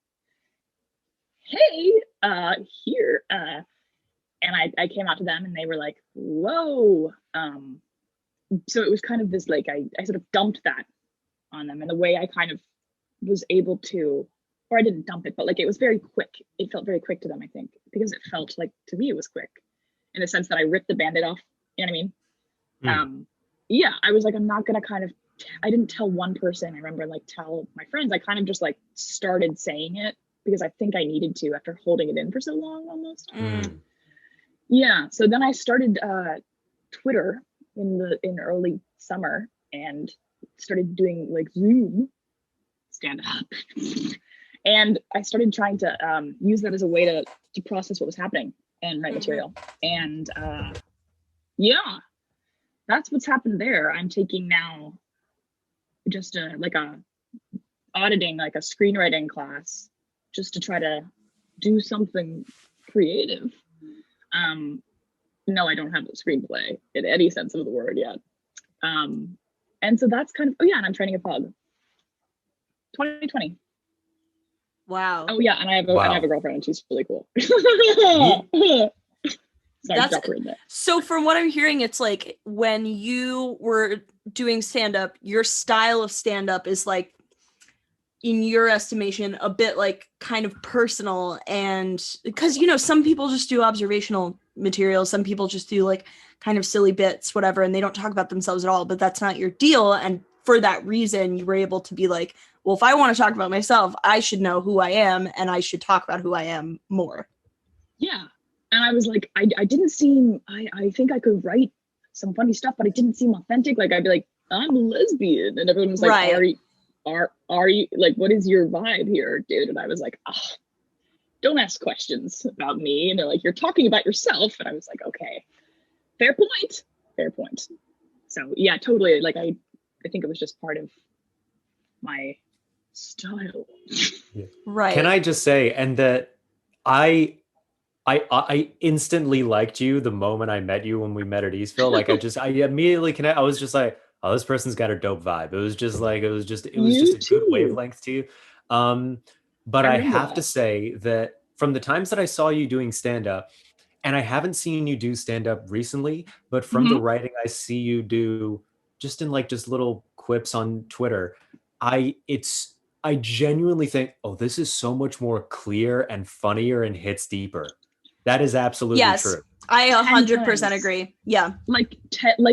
Speaker 5: hey, here. And I came out to them and they were like, whoa, so it was kind of this like I sort of dumped that on them, and the way I kind of was able to, or I didn't dump it, but like it was very quick. It felt very quick to them, I think, because it felt like to me it was quick in the sense that I ripped the Band-Aid off. You know what I mean? Yeah, I was like, I'm not gonna kind of, I didn't tell one person. I remember like tell my friends. I kind of just like started saying it because I think I needed to after holding it in for so long almost. Yeah, so then I started Twitter in early summer and started doing like Zoom stand up. And I started trying to use that as a way to process what was happening and write material. And yeah, that's what's happened there. I'm taking now just auditing, like a screenwriting class, just to try to do something creative. No, I don't have a screenplay in any sense of the word yet. And so that's kind of, and I'm training a pug. 2020.
Speaker 1: Wow.
Speaker 5: Oh yeah, and I have a girlfriend, and she's really cool. Sorry,
Speaker 1: so from what I'm hearing, it's like when you were doing stand-up, your style of stand-up is like, in your estimation, a bit like kind of personal, and because some people just do observational material, some people just do like kind of silly bits, whatever, and they don't talk about themselves at all, but that's not your deal. And for that reason, you were able to be like, well, if I want to talk about myself, I should know who I am, and I should talk about who I am more.
Speaker 5: Yeah. And I was like, I didn't seem, I think I could write some funny stuff, but it didn't seem authentic. Like I'd be like, I'm a lesbian. And everyone was like,
Speaker 1: right.
Speaker 5: Are you, like, what is your vibe here, dude? And I was like, don't ask questions about me. And they're like, you're talking about yourself. And I was like, okay, fair point. So yeah, totally. Like I think it was just part of my style.
Speaker 2: Yeah.
Speaker 1: Right.
Speaker 2: Can I just say, and that I instantly liked you the moment I met you when we met at Eastville. Like I immediately connect. I was just like, oh, this person's got a dope vibe. It was just a good wavelength to you. But I have to say that from the times that I saw you doing stand-up, and I haven't seen you do stand-up recently, but from the writing I see you do just in like just little quips on Twitter, I genuinely think, oh, this is so much more clear and funnier and hits deeper. That is absolutely true.
Speaker 1: I 100% agree. Yeah.
Speaker 5: Like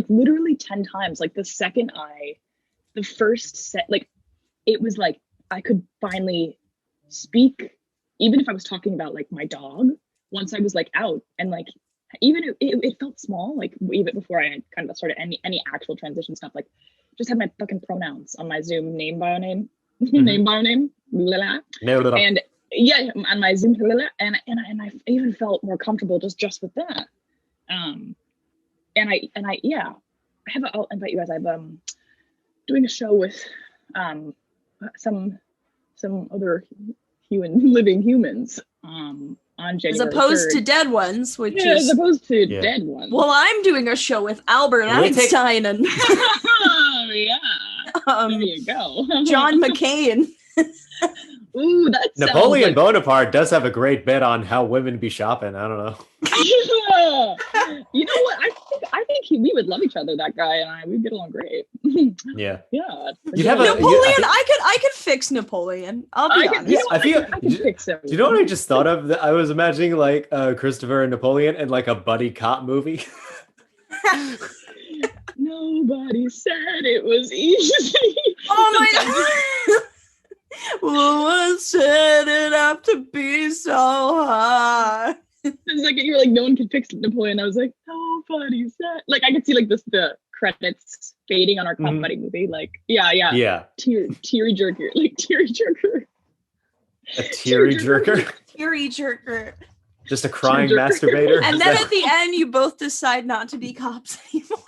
Speaker 5: literally 10 times. Like the first set, like it was like I could finally speak, even if I was talking about like my dog, once I was like out, and like even it felt small, like even before I had kind of started any actual transition stuff, like just had my fucking pronouns on my Zoom name bio name. And yeah, on my Zoom, and I even felt more comfortable just with that. And I I'll invite you guys. I'm doing a show with some other living humans on January
Speaker 1: as opposed
Speaker 5: 3rd.
Speaker 1: To dead ones, which is
Speaker 5: as opposed to dead ones.
Speaker 1: Well, I'm doing a show with Albert Einstein and
Speaker 5: oh yeah, there you go,
Speaker 1: John McCain.
Speaker 5: Ooh, that's
Speaker 2: Napoleon Bonaparte does have a great bit on how women be shopping. I don't know.
Speaker 5: You know what? I think we would love each other. That guy and I, we'd get along great.
Speaker 2: Yeah.
Speaker 5: You'd
Speaker 1: have Napoleon. I could fix Napoleon. I'll be honest.
Speaker 2: I can
Speaker 5: fix him.
Speaker 2: Do you know what I just thought of? I was imagining like Kristofer and Napoleon in like a buddy cop movie.
Speaker 5: Nobody said it was easy.
Speaker 1: Oh my god. Well, set it up to be so hard.
Speaker 5: It's like you were like, no one can fix Napoleon. I was like, nobody said. Like I could see like the credits fading on our comedy movie. Like yeah. Teary jerker, like teary jerker.
Speaker 2: A teary jerker.
Speaker 1: Teary jerker.
Speaker 2: Just a crying masturbator.
Speaker 1: And then at the end, you both decide not to be cops anymore.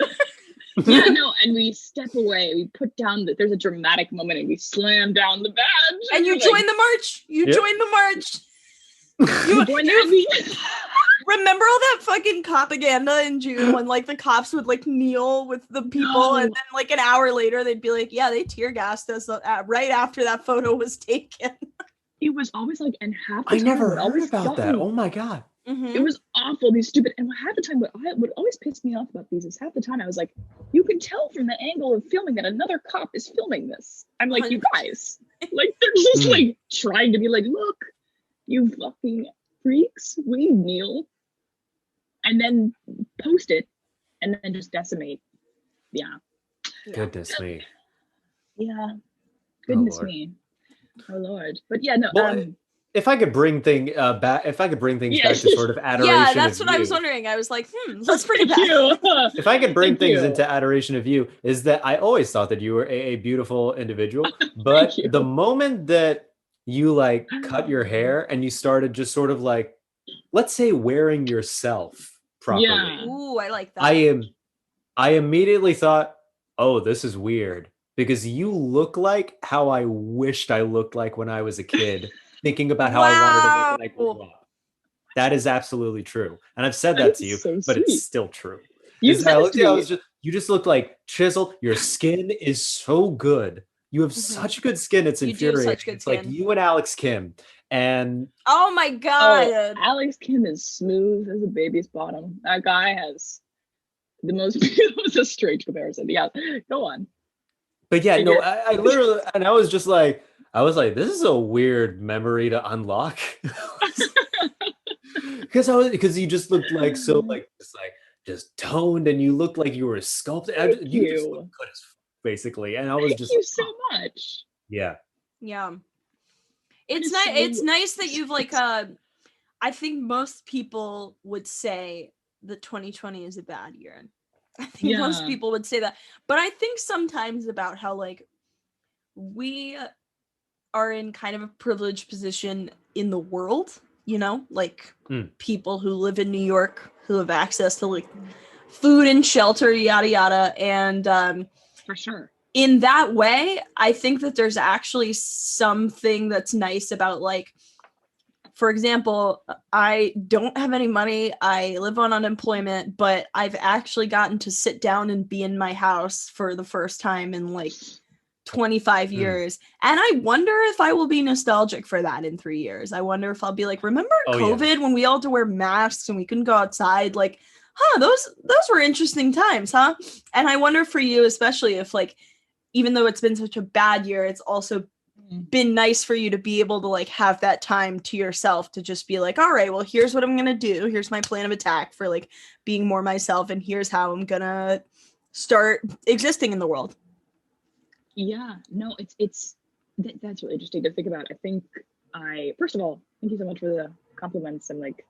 Speaker 5: Yeah, no, and we step away. We put down there's a dramatic moment, and we slam down the badge.
Speaker 1: And you join the march. You join the march. Remember all that fucking propaganda in June when like the cops would like kneel with the people, and then like an hour later they'd be like, "Yeah, they tear gassed us right after that photo was taken."
Speaker 5: It was always like, and half the
Speaker 2: I
Speaker 5: time,
Speaker 2: never heard about that. Oh my god.
Speaker 5: It was awful. These stupid, and half the time, what always piss me off about these is half the time I was like, you can tell from the angle of filming that another cop is filming this. I'm like, you guys, like they're just like trying to be like, look, you fucking freaks, we kneel, and then post it, and then just decimate. Yeah.
Speaker 2: Goodness me.
Speaker 5: Yeah. Goodness me. Oh Lord. But yeah, no.
Speaker 2: Well, if I could bring things back, back to sort of adoration.
Speaker 1: Yeah, that's
Speaker 2: of
Speaker 1: what
Speaker 2: you.
Speaker 1: I was wondering. I was like, let's bring it back.
Speaker 2: If I could bring things into adoration of you, is that I always thought that you were a beautiful individual, but the moment that you like cut your hair and you started just sort of like, let's say, wearing yourself properly.
Speaker 1: Yeah. Ooh, I like that.
Speaker 2: I immediately thought, oh, this is weird, because you look like how I wished I looked like when I was a kid, thinking about how I wanted to look when I grew up. That is absolutely true. And I've said that to you, but it's still true. You just look like chiseled. Your skin is so good. You have such good skin. It's infuriating. It's like you and Alex Kim. And
Speaker 1: oh my God.
Speaker 5: Alex Kim is smooth as a baby's bottom. That guy has the most beautiful. It's a strange comparison. Yeah, go on.
Speaker 2: But yeah, no, I literally, and I was like, this is a weird memory to unlock. Because you just looked like so like just toned, and you looked like you were sculpted. You just looked good as basically, and I was just
Speaker 5: thank you so much.
Speaker 2: Yeah.
Speaker 1: It's nice. It's nice that you've like. I think most people would say that 2020 is a bad year. I think most people would say that, but I think sometimes about how like we are in kind of a privileged position in the world, you know, like people who live in New York who have access to like food and shelter, yada yada, and
Speaker 5: for sure.
Speaker 1: In that way, I think that there's actually something that's nice about like, for example, I don't have any money. I live on unemployment, but I've actually gotten to sit down and be in my house for the first time in like 25 years. And I wonder if I will be nostalgic for that in 3 years. I wonder if I'll be like, remember COVID when we all had to wear masks and we couldn't go outside? Like, those were interesting times, huh? And I wonder for you, especially if like, even though it's been such a bad year, it's also been nice for you to be able to like have that time to yourself to just be like, all right, well, here's what I'm gonna do. Here's my plan of attack for like being more myself, and here's how I'm gonna start existing in the world.
Speaker 5: Yeah, no, that's really interesting to think about. I think first of all, thank you so much for the compliments. And like,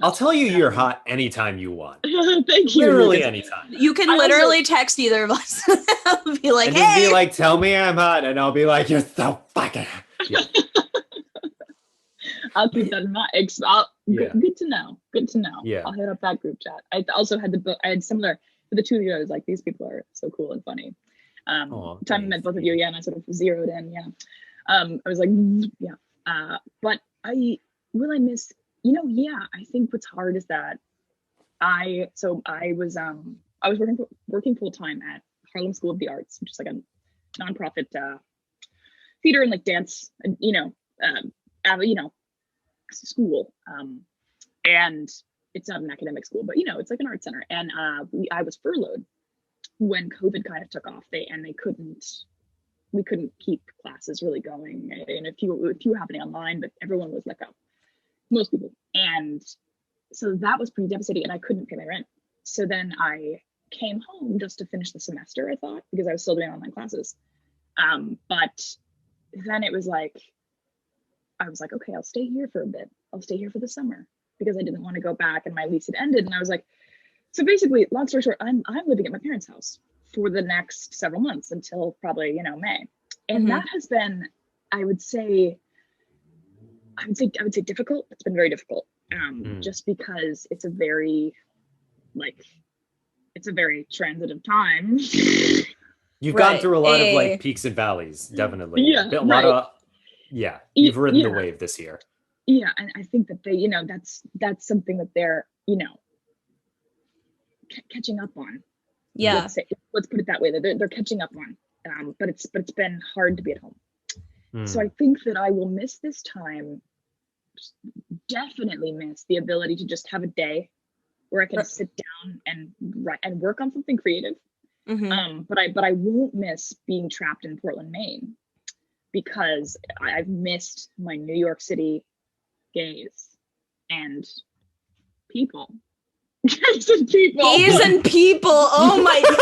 Speaker 2: I'll tell you you're hot anytime you want.
Speaker 5: Thank you.
Speaker 2: Literally anytime.
Speaker 1: You can literally text either of us. Be like,
Speaker 2: and
Speaker 1: hey!
Speaker 2: just be like, tell me I'm hot, and I'll be like, you're so fucking hot. Yeah.
Speaker 5: I'll keep that in mind. Good to know. Good to know.
Speaker 2: Yeah.
Speaker 5: I'll hit up that group chat. I also had I had similar for the two of you. I was like, these people are so cool and funny. Time I met both of you, and I sort of zeroed in. I was like, but I miss. I think what's hard is that I was working full time at Harlem School of the Arts, which is like a nonprofit theater and like dance, school. And it's not an academic school, but it's like an art center. And I was furloughed when COVID kind of took off. We couldn't keep classes really going, and a few happening online, but everyone was let go. Most people. And so that was pretty devastating, and I couldn't pay my rent. So then I came home just to finish the semester, I thought, because I was still doing online classes. But then it was like, I was like, okay, I'll stay here for a bit. I'll stay here for the summer, because I didn't want to go back, and my lease had ended. And I was like, so basically, long story short, I'm living at my parents' house for the next several months until probably, May. And that has been, I would say difficult. It's been very difficult. Just because it's a very transitive time.
Speaker 2: You've gone through a lot of like peaks and valleys, definitely. Yeah. You've ridden the wave this year.
Speaker 5: Yeah, and I think that they, that's something that they're, catching up on.
Speaker 1: Yeah.
Speaker 5: Let's put it that way. They're catching up on. But it's been hard to be at home. So I think that I will miss this time definitely miss the ability to just have a day where I can sit down and write and work on something creative. But I won't miss being trapped in Portland, Maine, because I've missed my New York City gays and people. Gays and people.
Speaker 1: Gays and people. Oh my
Speaker 2: God.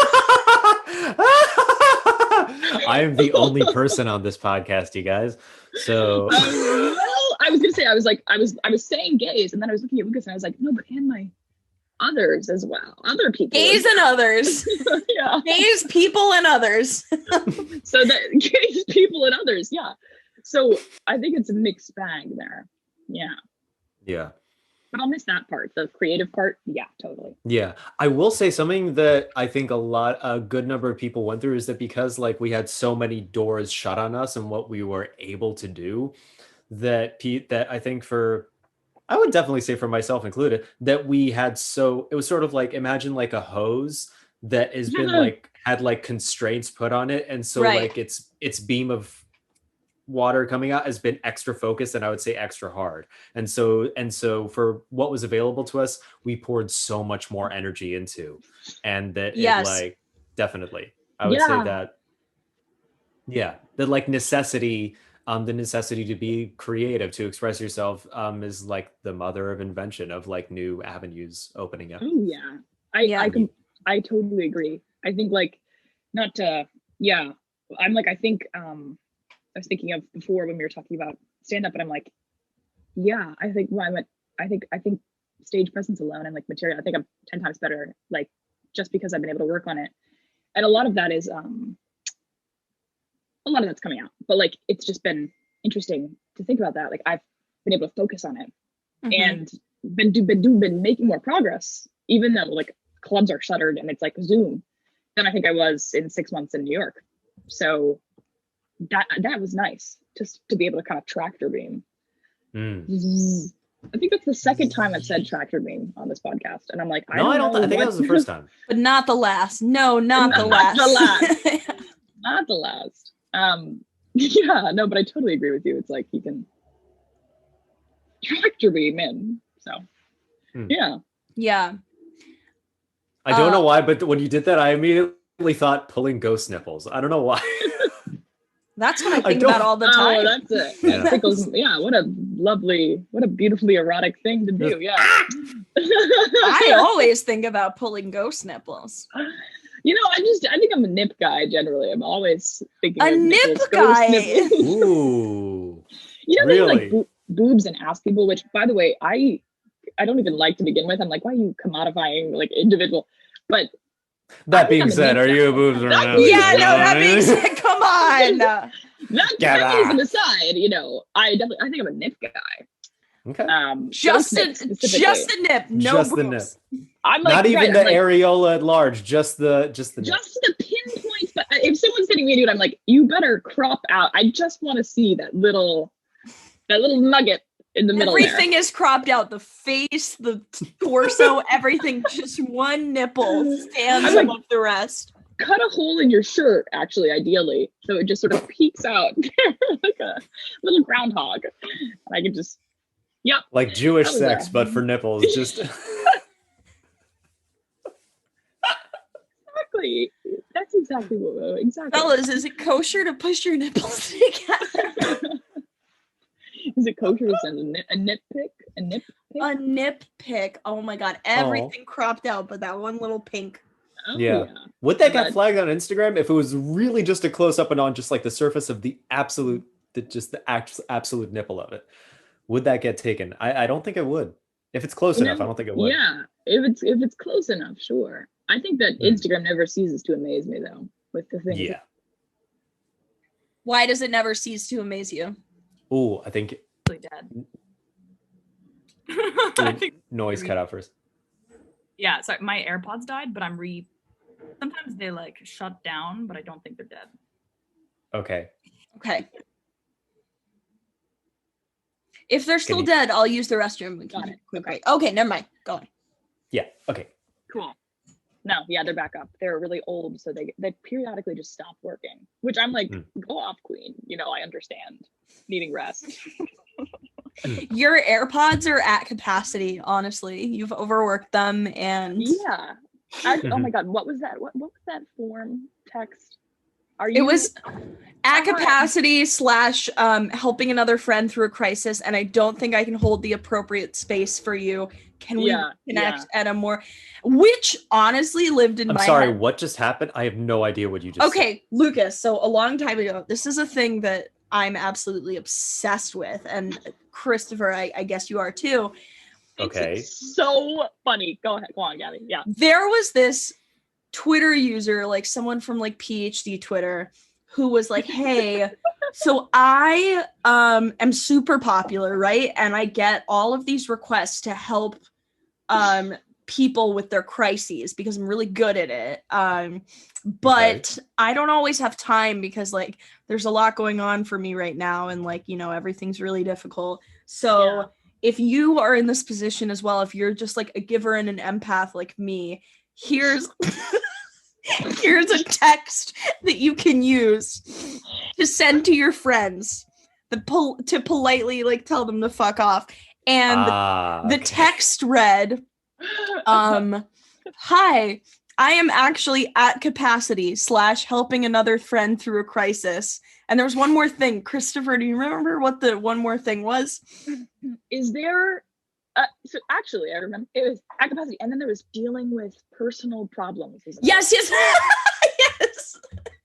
Speaker 2: I am the only person on this podcast, you guys. So
Speaker 5: well, I was gonna say I was saying gays, and then I was looking at Lucas and I was like, no, but and my others as well, other people,
Speaker 1: gays and others.
Speaker 5: Yeah,
Speaker 1: gays, people, and others.
Speaker 5: So that gays, people, and others. Yeah. So I think it's a mixed bag there. Yeah.
Speaker 2: Yeah.
Speaker 5: But I'll miss that part, the creative part. Yeah, totally.
Speaker 2: Yeah. I will say something that I think a good number of people went through is that because like we had so many doors shut on us and what we were able to do, that I think I would definitely say for myself included, that we had it was sort of like, imagine like a hose that has been like, had like constraints put on it. And so like its beam of water coming out has been extra focused and I would say extra hard. And so for what was available to us, we poured so much more energy into, and that it like, definitely, I would say that, that like necessity, the necessity to be creative, to express yourself, is like the mother of invention, of like new avenues opening up.
Speaker 5: Oh yeah. I totally agree. I think like, not to, I'm like, I think, I was thinking of before when we were talking about stand-up, and I'm like, I think I think stage presence alone and like material, I think I'm 10 times better, like just because I've been able to work on it. And a lot of that is a lot of that's coming out, but like it's just been interesting to think about that. Like I've been able to focus on it and been making more progress, even though like clubs are shuttered and it's like Zoom, than I think I was in 6 months in New York. So that was nice, just to be able to kind of tractor beam. I think that's the second time I've said tractor beam on this podcast, and I'm like, I think
Speaker 2: that was the first time,
Speaker 1: but not the last. No, not the last.
Speaker 5: Not the last. No, but I totally agree with you. It's like you can tractor beam in. So
Speaker 1: yeah.
Speaker 2: I don't know why, but when you did that, I immediately thought pulling ghost nipples. I don't know why.
Speaker 1: That's what I think about all the time.
Speaker 5: Oh, that's it. Tickles. Yeah, what a beautifully erotic thing to do. Yeah.
Speaker 1: I always think about pulling ghost nipples.
Speaker 5: You know, I think I'm a nip guy generally. I'm always thinking
Speaker 1: a
Speaker 5: of
Speaker 1: nip
Speaker 5: nipples,
Speaker 1: guy.
Speaker 2: Ooh.
Speaker 5: You know,
Speaker 2: really?
Speaker 5: Like boobs and ass people, which by the way, I don't even like to begin with. I'm like, why are you commodifying like individual? But
Speaker 2: that being said, are you a boobs or not?
Speaker 1: Yeah, no, that being said, come on.
Speaker 5: That is an aside, you know. I think I'm a nip guy.
Speaker 2: Okay.
Speaker 1: Just a nip, no
Speaker 2: just
Speaker 1: boobs.
Speaker 2: The nip.
Speaker 5: I'm like,
Speaker 2: not even the areola at large, just the nip.
Speaker 5: Just the pinpoints. But if someone's sitting me, dude, I'm like, you better crop out. I just want to see that little nugget in the middle.
Speaker 1: Everything is cropped out. The face, the torso, everything. Just one nipple stands above the rest.
Speaker 5: Cut a hole in your shirt, actually, ideally, so it just sort of peeks out like a little groundhog. And I can just,
Speaker 2: like Jewish sex, but for nipples. Just
Speaker 5: exactly. That's exactly exactly.
Speaker 1: Fellas, is it kosher to push your nipples together?
Speaker 5: Is it kosher to send a nip pic?
Speaker 1: A nip pic. Oh my god, everything cropped out, but that one little pink.
Speaker 5: Oh,
Speaker 2: yeah. Would that get flagged on Instagram if it was really just a close up and on just like the surface of the absolute nipple of it? Would that get taken? I don't think it would. If it's close enough, I don't think it would.
Speaker 5: Yeah, if it's close enough, sure. I think that Instagram never ceases to amaze me though with the thing.
Speaker 2: Yeah.
Speaker 1: Why does it never cease to amaze you?
Speaker 2: Oh, I think
Speaker 4: Really dead. I think
Speaker 2: noise cut out first.
Speaker 4: Yeah, sorry, my AirPods died, but sometimes they like shut down, but I don't think they're dead.
Speaker 2: Okay.
Speaker 1: If they're still dead, I'll use the restroom.
Speaker 5: Got it.
Speaker 1: Okay, never mind. Go on.
Speaker 2: Yeah, okay.
Speaker 4: Cool.
Speaker 5: No, yeah, they're back up. They're really old, so they periodically just stop working. Which I'm like, go off, queen. You know, I understand needing rest.
Speaker 1: Your AirPods are at capacity, honestly. You've overworked them, and
Speaker 5: yeah. Oh my god, what was that? What was that form text?
Speaker 1: It was at capacity / helping another friend through a crisis, and I don't think I can hold the appropriate space for you. Can we connect at a more, which honestly lived in my head.
Speaker 2: I'm sorry, what just happened? I have no idea what you just said.
Speaker 1: Lucas, so a long time ago, this is a thing that I'm absolutely obsessed with, and Kristofer, I guess you are too.
Speaker 2: Okay.
Speaker 5: It's so funny. Go on, Gabby. Yeah.
Speaker 1: There was this Twitter user, like someone from like PhD Twitter, who was like, hey, so I am super popular, right? And I get all of these requests to help people with their crises because I'm really good at it. But I don't always have time because like there's a lot going on for me right now, and like, you know, everything's really difficult. So if you are in this position as well, if you're just like a giver and an empath like me, here's a text that you can use to send to your friends to politely like tell them to fuck off. And the text read, hi, I am actually at capacity / helping another friend through a crisis. And there was one more thing. Kristofer, do you remember what the one more thing was?
Speaker 5: Is there so actually I remember it was at capacity, and then there was dealing with personal problems.
Speaker 1: Yes. Yes.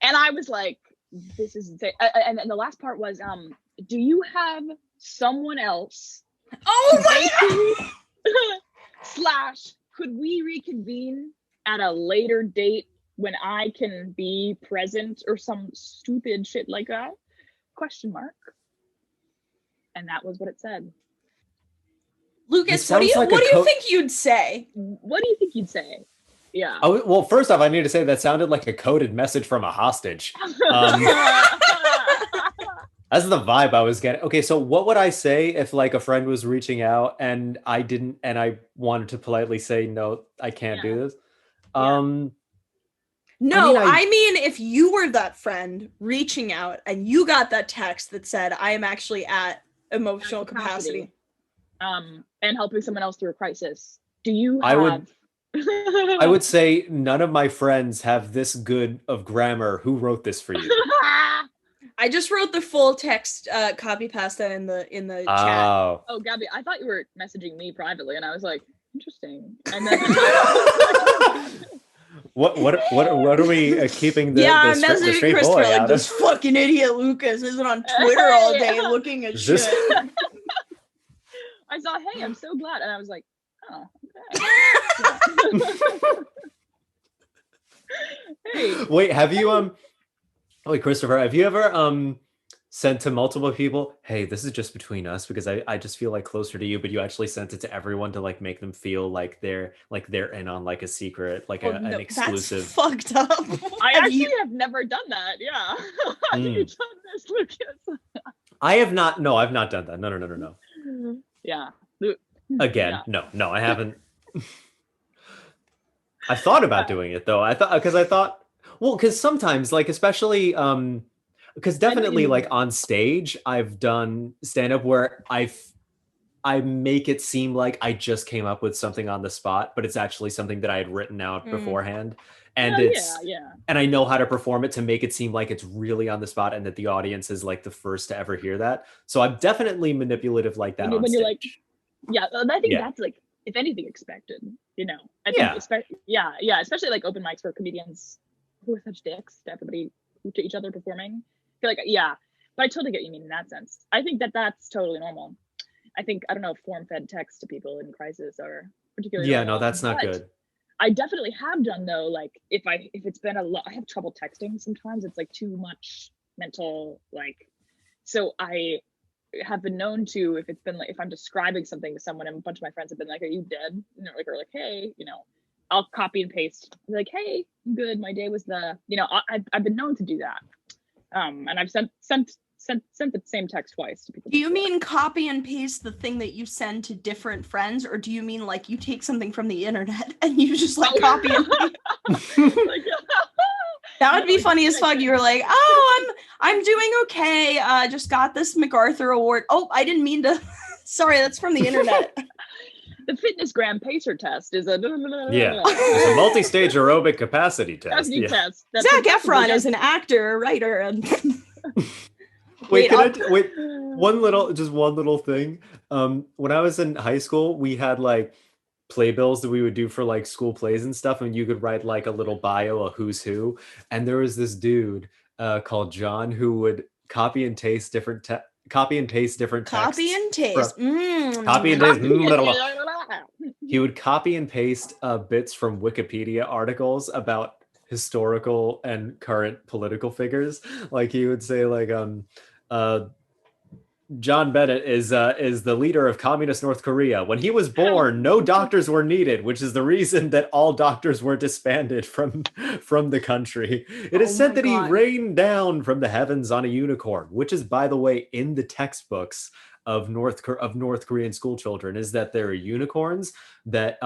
Speaker 5: And I was like, this is insane. And the last part was, do you have someone else?
Speaker 1: Oh my
Speaker 5: God! / could we reconvene at a later date when I can be present or some stupid shit like that? ? And that was what it said.
Speaker 1: Lucas, what do you think you'd say?
Speaker 5: What do you think you'd say? Yeah.
Speaker 2: Oh, well, first off, I need to say that sounded like a coded message from a hostage. That's the vibe I was getting. Okay, so what would I say if like a friend was reaching out and I wanted to politely say, no, I can't do this?
Speaker 1: No, I mean, if you were that friend reaching out and you got that text that said, I am actually at emotional capacity.
Speaker 5: And helping someone else through a crisis. Do you have...
Speaker 2: I would say none of my friends have this good of grammar. Who wrote this for you?
Speaker 1: I just wrote the full text, copy pasta in the chat.
Speaker 5: Oh, Gabby, I thought you were messaging me privately, and I was like, interesting. And then
Speaker 2: what are we keeping the
Speaker 1: I'm
Speaker 2: the
Speaker 1: messaging
Speaker 2: straight
Speaker 1: Kristofer
Speaker 2: boy
Speaker 1: like
Speaker 2: out
Speaker 1: this
Speaker 2: of?
Speaker 1: fucking idiot Lucas isn't on Twitter all day looking at shit.
Speaker 5: I saw, hey, I'm so glad, and I was like, oh, okay. Hey.
Speaker 2: Wait, have you wait, Kristofer, have you ever sent to multiple people, hey, this is just between us because I just feel like closer to you, but you actually sent it to everyone to like make them feel like they're in on like a secret, like an exclusive.
Speaker 1: That's fucked up.
Speaker 5: I actually have never done that. Yeah. Have you done this, Lucas?
Speaker 2: I have not. No, I've not done that. No.
Speaker 5: Yeah.
Speaker 2: Again, no, I haven't. I thought about doing it though. Because sometimes, like, especially, because definitely, like, on stage, I've done stand-up where I make it seem like I just came up with something on the spot, but it's actually something that I had written out beforehand, and and I know how to perform it to make it seem like it's really on the spot, and that the audience is like the first to ever hear that. So I'm definitely manipulative like that on stage.
Speaker 5: You're like, I think that's like, if anything, expected. You know, I think especially like open mics for comedians who are such dicks to everybody, to each other performing. I feel like, but I totally get what you mean in that sense. I think that that's totally normal. I think, I don't know if form-fed text to people in crisis are particularly normal,
Speaker 2: no, that's not good.
Speaker 5: I definitely have done though, like if it's been I have trouble texting sometimes. It's like too much mental, like, so I have been known to, if it's been like, if I'm describing something to someone and a bunch of my friends have been like, are you dead? You know, like, or like, hey, you know, I'll copy and paste, like, hey, I'm good, my day was I've been known to do that. And I've sent sent the same text twice to people.
Speaker 1: Do you mean copy and paste the thing that you send to different friends, or do you mean like you take something from the internet and you just like copy and paste?
Speaker 5: Like,
Speaker 1: That would be funny as fuck. You were like, "Oh, I'm doing okay. Just got this MacArthur award. Oh, I didn't mean to. Sorry, that's from the internet."
Speaker 5: the fitness gram pacer test is a
Speaker 2: it's a multi-stage aerobic capacity test.
Speaker 5: yeah. test.
Speaker 1: Zac Efron is an actor, writer, and
Speaker 2: wait, one little thing. When I was in high school, we had like playbills that we would do for like school plays and stuff, and you could write like a little bio, a who's who, and there was this dude called John who would copy and paste different texts. Copy and paste.
Speaker 1: Copy and paste.
Speaker 2: He would copy and paste bits from Wikipedia articles about historical and current political figures. Like he would say like John Bennett is the leader of communist North Korea. When he was born, no doctors were needed, which is the reason that all doctors were disbanded from the country. It is said that he rained down from the heavens on a unicorn, which is, by the way, in the textbooks of North Korean school children, is that there are unicorns, that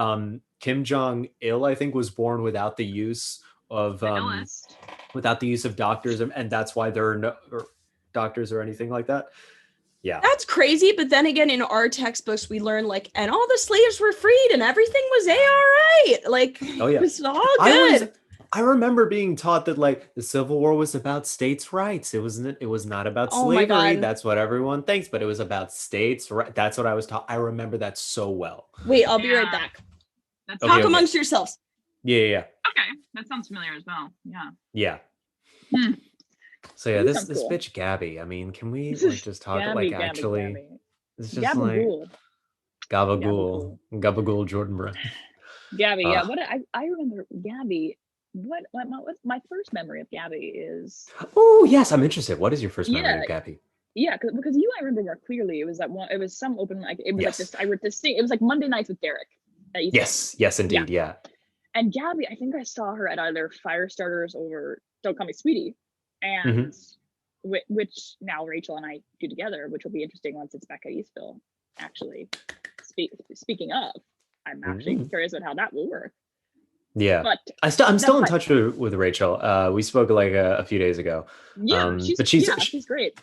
Speaker 2: Kim Jong-il, I think, was born without the use of doctors, and that's why there are no doctors or anything like that. Yeah. That's
Speaker 1: crazy. But then again, in our textbooks, we learn like, and all the slaves were freed and everything was all right. Like, oh, yeah. It was all good.
Speaker 2: I remember being taught that like the Civil War was about states' rights. It was not about slavery. That's what everyone thinks, but it was about states' rights. That's what I was taught. I remember that so well.
Speaker 1: Wait, I'll be right back. Talk amongst yourselves.
Speaker 2: Yeah.
Speaker 5: Okay. That sounds familiar as well. Yeah.
Speaker 2: Yeah. So yeah, this bitch Gabby. I mean, can we like just talk Gabby. It's just
Speaker 5: Gabagool.
Speaker 2: like Gabagool Jordan Brown.
Speaker 5: Gabby, yeah. What I remember Gabby. What my first memory of Gabby is?
Speaker 2: Oh yes, I'm interested. What is your first memory of Gabby?
Speaker 5: Yeah, because I remember more clearly. It was that one. It was some open like it was like this. I wrote this thing. It was like Monday nights with Derek.
Speaker 2: Yes, indeed, yeah.
Speaker 5: And Gabby, I think I saw her at either Firestarters or Don't Call Me Sweetie. And which now Rachel and I do together, which will be interesting once it's back at Eastville. Actually, speaking of, I'm actually curious about how that will work.
Speaker 2: Yeah, but I'm still in touch with Rachel. We spoke like a few days ago.
Speaker 5: Yeah, she's great.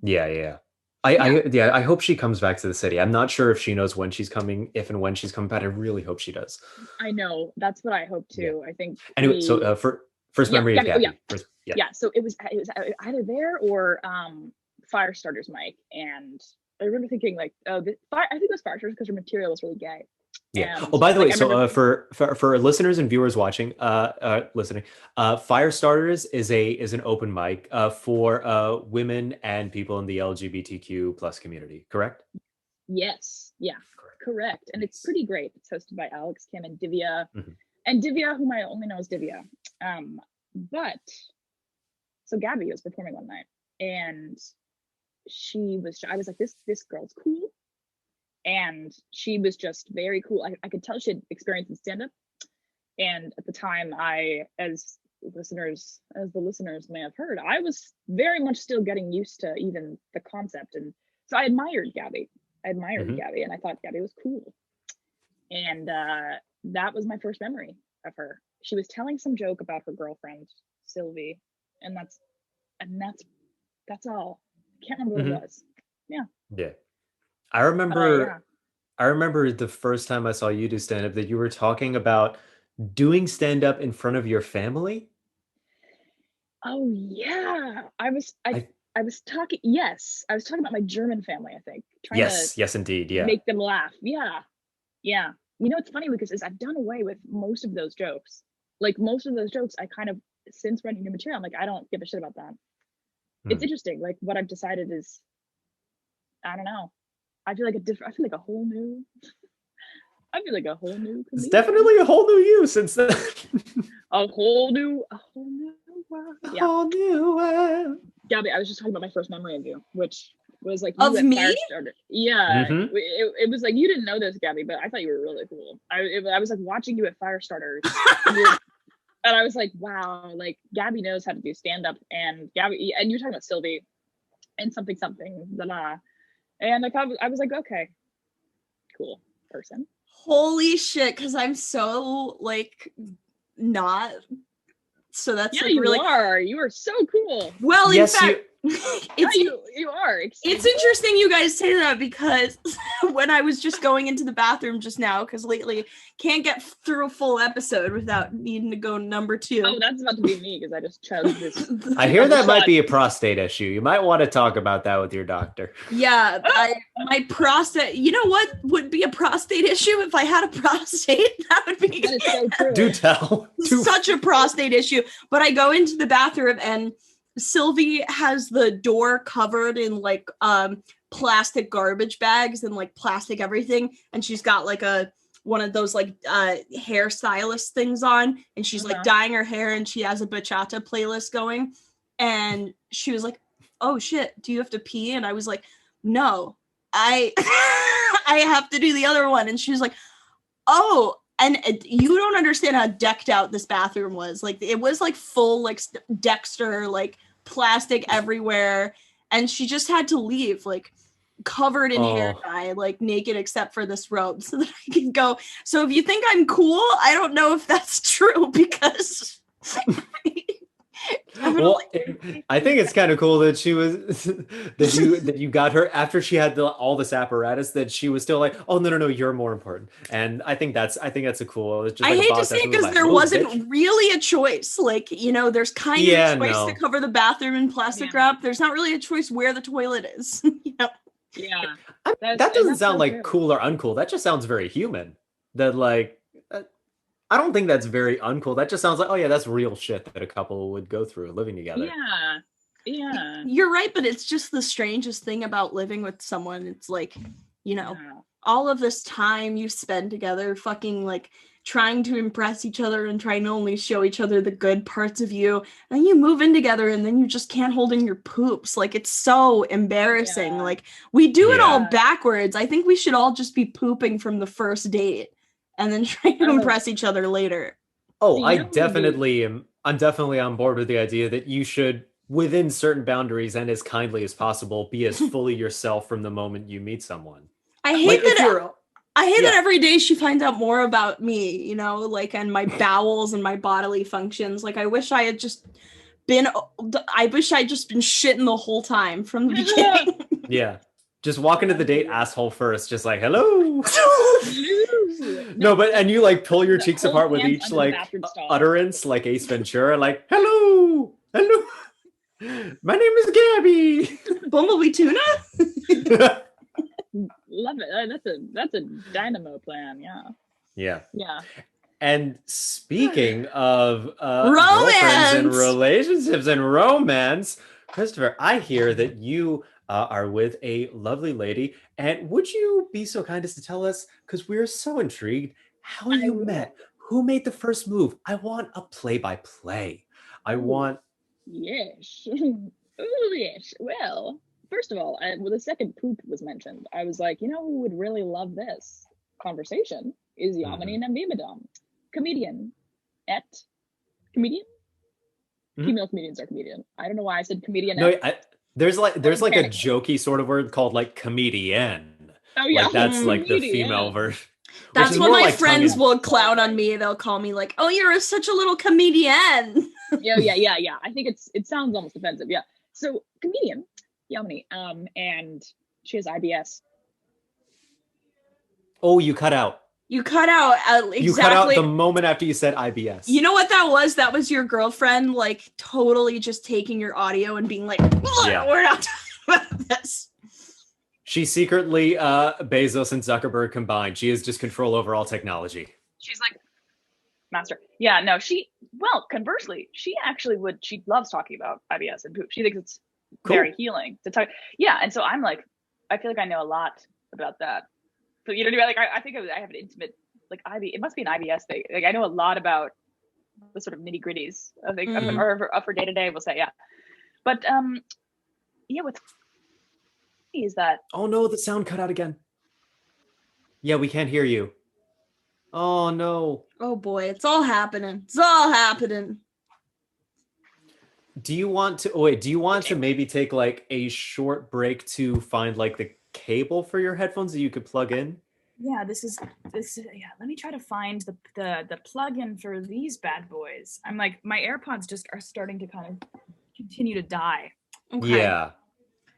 Speaker 2: Yeah. I hope she comes back to the city. I'm not sure if she knows when she's coming, if and when she's coming back. I really hope she does.
Speaker 5: I know, that's what I hope too. Yeah. I think.
Speaker 2: Anyway, so for first memory of Gabby.
Speaker 5: So it was either there or Firestarters, Mike, and I remember thinking like, I think it was Firestarters because her material was really gay.
Speaker 2: Yeah. And, by the way, so for listeners and viewers watching, listening, Firestarters is an open mic for women and people in the LGBTQ plus community. Correct?
Speaker 5: Yes. Yeah. Correct. And it's pretty great. It's hosted by Alex, Kim, and Divya. And Divya, whom I only know as Divya. But so Gabby was performing one night, and I was like, this girl's cool. And she was just very cool. I could tell she had experience in stand-up. And at the time, as the listeners may have heard, I was very much still getting used to even the concept. And so I admired Gabby. Gabby, and I thought Gabby was cool. And that was my first memory of her. She was telling some joke about her girlfriend, Sylvie. And that's all. I can't remember what it was. Yeah.
Speaker 2: Yeah. I remember the first time I saw you do stand-up that you were talking about doing stand-up in front of your family.
Speaker 5: Oh yeah. I was talking about my German family, I think.
Speaker 2: Yes, indeed. Yeah.
Speaker 5: Make them laugh. Yeah. Yeah. You know, it's funny because I've done away with most of those jokes. Like most of those jokes, I kind of, since writing new material, I'm like, I don't give a shit about that. It's interesting. Like what I've decided is, I don't know. I feel like a whole new comedian.
Speaker 2: It's definitely a whole new you since then.
Speaker 5: a whole new world. Yeah. Whole new world. Gabby, I was just talking about my first memory of you, which was like
Speaker 1: you of me.
Speaker 5: Firestarter. Yeah, it was like you didn't know this, Gabby, but I thought you were really cool. I was like watching you at Firestarters, and I was like, wow, like Gabby knows how to do stand up, and you're talking about Sylvie. and something, blah, blah. And like, I was like, okay, cool person.
Speaker 1: Holy shit, because I'm so like not. So that's
Speaker 5: yeah,
Speaker 1: like really.
Speaker 5: You are so cool.
Speaker 1: Well, in
Speaker 2: Yes,
Speaker 1: fact,
Speaker 5: you are.
Speaker 1: It's interesting you guys say that, because when I was just going into the bathroom just now, because lately can't get through a full episode without needing to go number 2.
Speaker 5: Oh, that's about to be me because I just chose this.
Speaker 2: I hear that might be a prostate issue. You might want to talk about that with your doctor.
Speaker 1: Yeah, my prostate. You know what would be a prostate issue if I had a prostate? That would be.
Speaker 5: That is so true.
Speaker 2: Do tell.
Speaker 1: Such a prostate issue. But I go into the bathroom and Sylvie has the door covered in like plastic garbage bags and like plastic everything, and she's got like one of those like hairstylist things on, and she's like dyeing her hair, and she has a bachata playlist going, and she was like, oh shit, do you have to pee? And I was like, no, I I have to do the other one. And she was like, oh, and you don't understand how decked out this bathroom was. Like, it was like full like Dexter, like plastic everywhere, and she just had to leave like covered in hair dye, like naked except for this robe, so that I can go. So if you think I'm cool, I don't know if that's true, because
Speaker 2: well, I think it's kind of cool that she was that you got her after she had all this apparatus, that she was still like, oh no, you're more important. And I think that's a cool. It's just
Speaker 1: I
Speaker 2: like
Speaker 1: hate to say it, because there wasn't really a choice. Like, you know, there's kind of a choice to cover the bathroom in plastic wrap. There's not really a choice where the toilet is. You know?
Speaker 5: Yeah,
Speaker 2: that doesn't sound like cool or uncool. That just sounds very human. That like. I don't think that's very uncool. That just sounds like, oh yeah, that's real shit that a couple would go through living together.
Speaker 5: Yeah.
Speaker 1: You're right, but it's just the strangest thing about living with someone. It's like, you know, all of this time you spend together fucking like trying to impress each other and trying to only show each other the good parts of you. And then you move in together and then you just can't hold in your poops. Like, it's so embarrassing. Like, we do it all backwards. I think we should all just be pooping from the first date and then try to impress each other later.
Speaker 2: Oh, I'm definitely on board with the idea that you should, within certain boundaries and as kindly as possible, be as fully yourself from the moment you meet someone.
Speaker 1: I hate that every day she finds out more about me, you know, like, and my bowels and my bodily functions. Like, I wish I'd just been shitting the whole time from the beginning.
Speaker 2: Yeah. Just walk into the date asshole first, just like, hello. No, but, and you like pull your cheeks apart with each like utterance, like Ace Ventura, like, hello. My name is Gabby.
Speaker 1: Bumblebee tuna?
Speaker 5: Love it. That's a dynamo plan. Yeah.
Speaker 2: And speaking of
Speaker 1: romance
Speaker 2: girlfriends and relationships and romance, Kristofer, I hear that you are with a lovely lady, and would you be so kind as to tell us, because we're so intrigued, how you met? Who made the first move? I want a play-by-play. I want.
Speaker 5: Yes. Yes. Well, first of all, the second poop was mentioned, I was like, you know who would really love this conversation is Yamini Nambibadam, comedian. Female comedians are comedian. I don't know why I said comedian.
Speaker 2: No, there's like a jokey sort of word called like comedian.
Speaker 5: Oh yeah,
Speaker 2: like, that's like the female version.
Speaker 1: That's what my friends will clown on me. They'll call me like, "Oh, you're such a little comedian."
Speaker 5: Yeah. I think it sounds almost offensive. Yeah. So comedian, Yamini, and she has IBS.
Speaker 2: Oh, you cut out.
Speaker 1: You cut out exactly.
Speaker 2: You cut out the moment after you said IBS.
Speaker 1: You know what that was? That was your girlfriend, like, totally just taking your audio and being like, we're not talking about this.
Speaker 2: She secretly, Bezos and Zuckerberg combined. She has just control over all technology.
Speaker 4: She's like, master. Yeah, no, conversely, she loves talking about IBS and poop. She thinks it's very healing to talk. Yeah, and so I'm like, I feel like I know a lot about that. So you know what I mean? Like I think I have an intimate, like it must be an IBS thing. Like I know a lot about the sort of nitty gritties of her day to day. We'll say, yeah. But what's is that?
Speaker 2: Oh no, the sound cut out again. Yeah, we can't hear you. Oh no.
Speaker 1: Oh boy, it's all happening. It's all happening.
Speaker 2: Do you want to wait? Do you want to maybe take like a short break to find like the cable for your headphones that you could plug in?
Speaker 4: Yeah, this. Yeah, let me try to find the plug-in for these bad boys. I'm like, my AirPods just are starting to kind of continue to die.
Speaker 1: Okay.
Speaker 2: Yeah.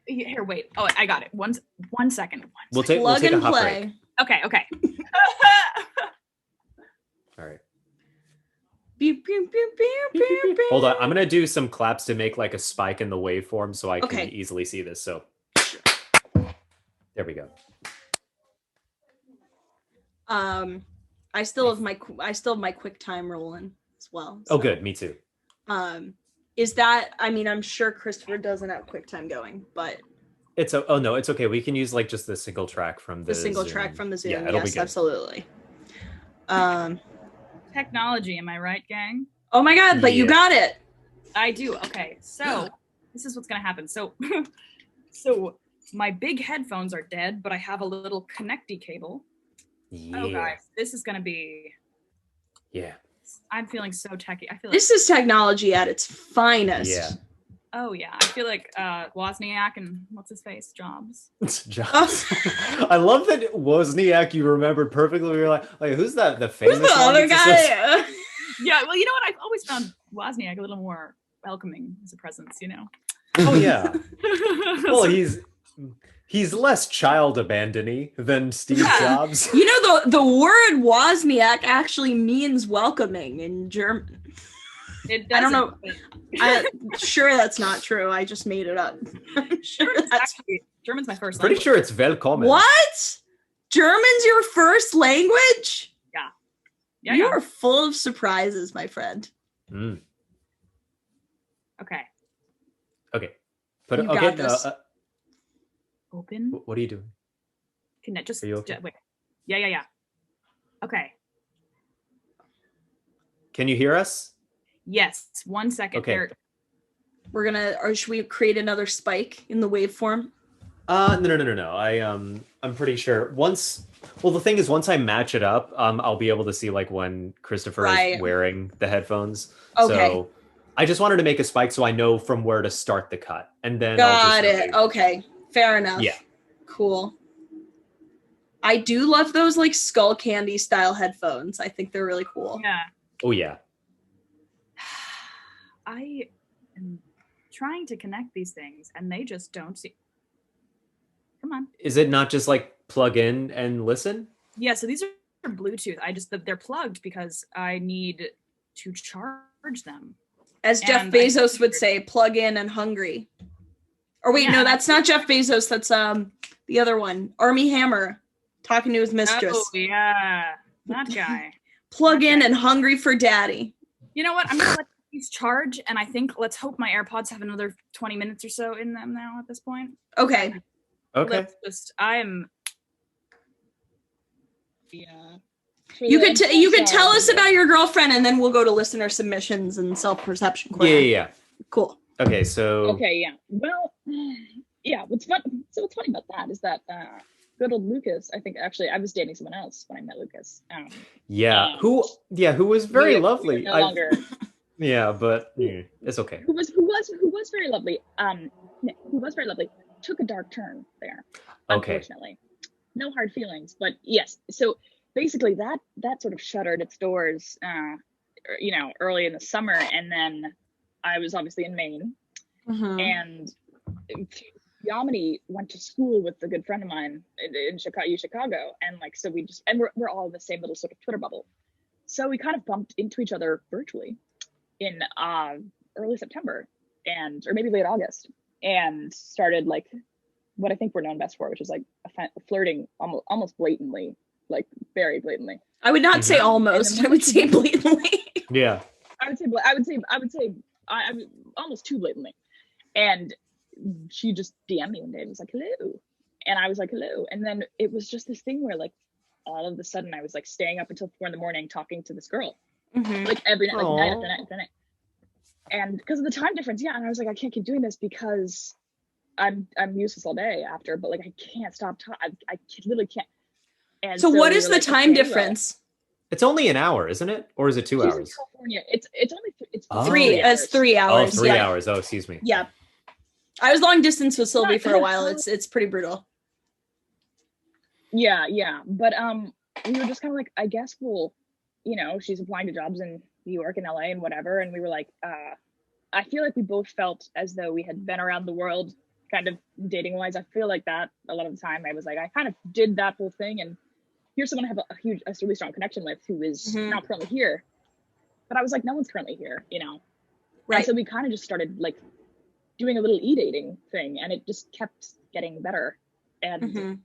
Speaker 4: Here, wait. Oh, I got it. One second.
Speaker 2: We'll take
Speaker 1: Plug
Speaker 2: a
Speaker 1: and
Speaker 2: hot
Speaker 1: play.
Speaker 2: break.
Speaker 4: Okay.
Speaker 2: All right.
Speaker 1: Beep, beep, beep, beep, beep, beep.
Speaker 2: Hold on. I'm gonna do some claps to make like a spike in the waveform so I can easily see this. So there we go.
Speaker 1: I still have my QuickTime rolling as well.
Speaker 2: So. Oh, good. Me too.
Speaker 1: Is that? I mean, I'm sure Kristofer doesn't have QuickTime going, but
Speaker 2: it's oh no, it's okay. We can use like just the single track from the
Speaker 1: single
Speaker 2: Zoom.
Speaker 1: track from the Zoom.
Speaker 2: Yeah, it'll be good.
Speaker 1: Absolutely.
Speaker 4: Technology, am I right, gang?
Speaker 1: Oh my God! But you got it.
Speaker 4: I do. Okay, so this is what's gonna happen. So my big headphones are dead, but I have a little connecty cable.
Speaker 2: Yeah.
Speaker 4: Oh guys, this is gonna be.
Speaker 2: Yeah.
Speaker 4: I'm feeling so techy. I feel
Speaker 1: this is technology at its finest.
Speaker 2: Yeah.
Speaker 4: Oh yeah, I feel like Wozniak and what's his face, Jobs.
Speaker 2: Jobs. I love that Wozniak. You remembered perfectly. You're like, who's that? The famous.
Speaker 1: Who's the other guy?
Speaker 4: Yeah. Well, you know what? I've always found Wozniak a little more welcoming as a presence. You know.
Speaker 2: Oh yeah. Well, he's less child abandoning than Steve Jobs.
Speaker 1: You know, the word Wozniak actually means welcoming in German. I don't know. I'm sure that's not true. I just made it up. I'm sure that's
Speaker 4: German's my first
Speaker 2: language. Pretty sure it's willkommen.
Speaker 1: What? German's your first language?
Speaker 4: Yeah.
Speaker 1: You are full of surprises, my friend.
Speaker 2: Mm.
Speaker 4: Okay.
Speaker 2: But
Speaker 1: you got this.
Speaker 4: Open.
Speaker 2: What are you doing?
Speaker 4: Can I just
Speaker 2: are you okay?
Speaker 4: Wait? Yeah. Okay.
Speaker 2: Can you hear us?
Speaker 4: Yes. 1 second.
Speaker 2: Okay.
Speaker 1: Or should we create another spike in the waveform?
Speaker 2: No. I'm pretty sure the thing is once I match it up, I'll be able to see like when Kristofer is wearing the headphones.
Speaker 1: Okay.
Speaker 2: So I just wanted to make a spike so I know from where to start the cut. And then
Speaker 1: Got it. Okay. Fair enough.
Speaker 2: Yeah.
Speaker 1: Cool. I do love those like skull candy style headphones. I think they're really cool.
Speaker 4: Yeah.
Speaker 2: Oh yeah.
Speaker 4: I am trying to connect these things and they just don't see. Come on.
Speaker 2: Is it not just like plug in and listen?
Speaker 4: Yeah, so these are Bluetooth. They're plugged because I need to charge them.
Speaker 1: As Jeff Bezos would say, plug in and hungry. Or wait, no, that's not Jeff Bezos. That's the other one. Army Hammer talking to his mistress.
Speaker 4: Oh yeah, that guy.
Speaker 1: Plug in and hungry for daddy.
Speaker 4: You know what? I'm gonna let these charge, and I think let's hope my AirPods have another 20 minutes or so in them now at this point.
Speaker 1: Okay.
Speaker 4: I am.
Speaker 5: Yeah.
Speaker 1: You could tell us about your girlfriend, and then we'll go to listener submissions and self-perception corner.
Speaker 2: Yeah.
Speaker 1: Cool.
Speaker 2: Okay, so.
Speaker 5: Okay, yeah. Well, yeah. What's funny about that is that good old Lucas. I think actually I was dating someone else when I met Lucas.
Speaker 2: Who was very lovely.
Speaker 5: No longer.
Speaker 2: Yeah, but it's okay.
Speaker 5: Who was very lovely. Who was very lovely. Took a dark turn there. Unfortunately, no hard feelings, but yes. So basically, that sort of shuttered its doors, early in the summer, and then I was obviously in Maine, and Yamini went to school with a good friend of mine in Chicago, and so we're all in the same little sort of Twitter bubble, so we kind of bumped into each other virtually in early September or maybe late August, and started what I think we're known best for, which is flirting almost blatantly, very blatantly.
Speaker 1: I would not say almost. I would say blatantly.
Speaker 2: Yeah.
Speaker 5: I would say almost too blatantly. And she just DM'd me one day and was like, hello. And I was like, hello. And then it was just this thing where all of a sudden I was staying up until 4 a.m. talking to this girl. Every night, night after night after night. And because of the time difference, and I was like, I can't keep doing this because I'm useless all day after, but I can't stop talking. I literally can't. And
Speaker 1: so what
Speaker 5: we
Speaker 1: is
Speaker 5: were
Speaker 1: the time difference?
Speaker 2: It's only an hour, isn't it? Or is it 2
Speaker 5: She's
Speaker 2: hours?
Speaker 5: in California. It's only
Speaker 2: Oh.
Speaker 1: 3
Speaker 5: hours.
Speaker 1: as 3 hours.
Speaker 2: Oh, 3 hours. Oh, excuse me.
Speaker 1: Yeah. I was long distance with Sylvie
Speaker 5: Not
Speaker 1: for a while. It's pretty brutal.
Speaker 5: Yeah. But we were just kind of like, I guess we'll, she's applying to jobs in New York and LA and whatever. And we were like, I feel like we both felt as though we had been around the world kind of dating wise. I feel like that a lot of the time I was like, I kind of did that whole thing. And here's someone I have a really strong connection with who is not currently here. But I was like, no one's currently here, Right. And so we kind of just started like doing a little e-dating thing, and it just kept getting better. And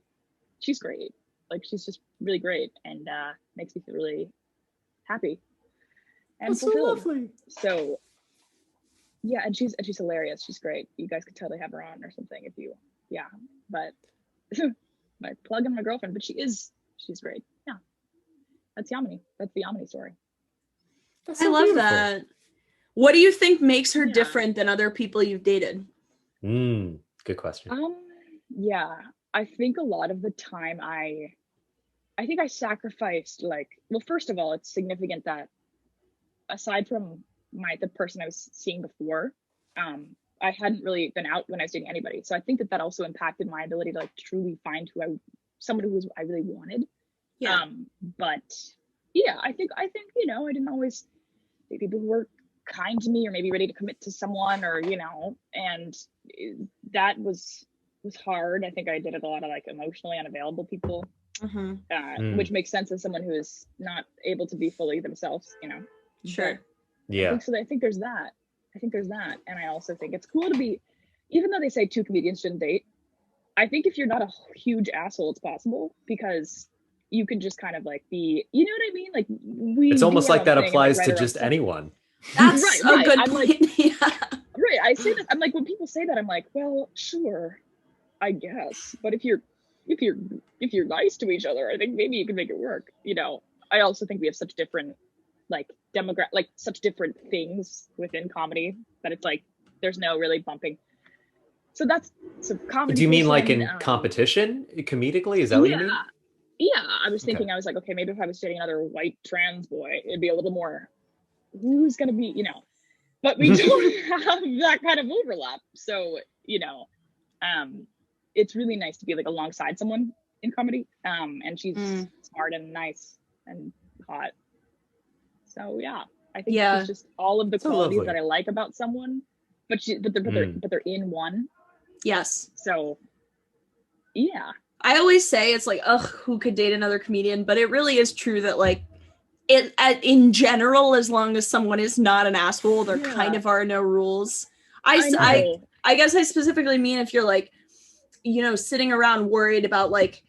Speaker 5: she's great. Like, she's just really great, and makes me feel really happy and fulfilled. So lovely. So yeah, and she's hilarious. She's great. You guys could totally have her on or something if you, but my plug in my girlfriend, but she's great. Yeah. That's Yamini. That's the Yamini story.
Speaker 1: That's so I love beautiful. That. What do you think makes her different than other people you've dated?
Speaker 2: Good question.
Speaker 5: Yeah, I think a lot of the time I think I sacrificed, like, well, first of all, it's significant that aside from the person I was seeing before, I hadn't really been out when I was dating anybody. So I think that also impacted my ability to like truly find someone who I really wanted. Yeah. But yeah, I think, I didn't always date people who were kind to me or maybe ready to commit to someone or, and that was hard. I think I dated a lot of like emotionally unavailable people, which makes sense as someone who is not able to be fully themselves,
Speaker 1: Sure.
Speaker 5: But yeah. I think there's that. And I also think it's cool to be, even though they say 2 comedians shouldn't date, I think if you're not a huge asshole, it's possible because you can just kind of like be, you know what I mean? Like
Speaker 2: it's almost like that applies to just anyone.
Speaker 1: That's a good point.
Speaker 5: Like, right. I say that. I'm like, when people say that, I'm like, well, sure, I guess. But if you're nice to each other, I think maybe you can make it work. I also think we have such different like such different things within comedy that it's like there's no really bumping. So comedy.
Speaker 2: Do you mean like in competition comedically? Is that what you mean?
Speaker 5: Yeah, I was thinking, I was like, okay, maybe if I was dating another white trans boy, it'd be a little more, who's gonna be, but we don't have that kind of overlap. So, it's really nice to be like alongside someone in comedy. And she's smart and nice and hot. So yeah, I think it's just all of the qualities that I like about someone, but they're in one.
Speaker 1: Yes.
Speaker 5: So yeah.
Speaker 1: I always say it's like, ugh, who could date another comedian? But it really is true that like in general, as long as someone is not an asshole, there kind of are no rules. I guess I specifically mean if you're like, sitting around worried about like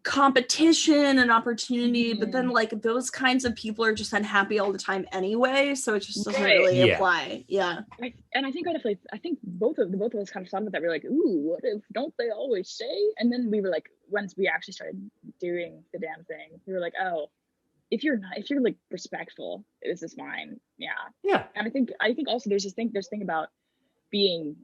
Speaker 1: competition and opportunity, but then like those kinds of people are just unhappy all the time anyway, so it just doesn't really apply. Yeah.
Speaker 5: I think both of us kind of thought about that. We're like, ooh, what if, don't they always say? And then we were like, once we actually started doing the damn thing, we were like, oh, if you're like respectful, this is fine. Yeah. And I think also there's this thing about being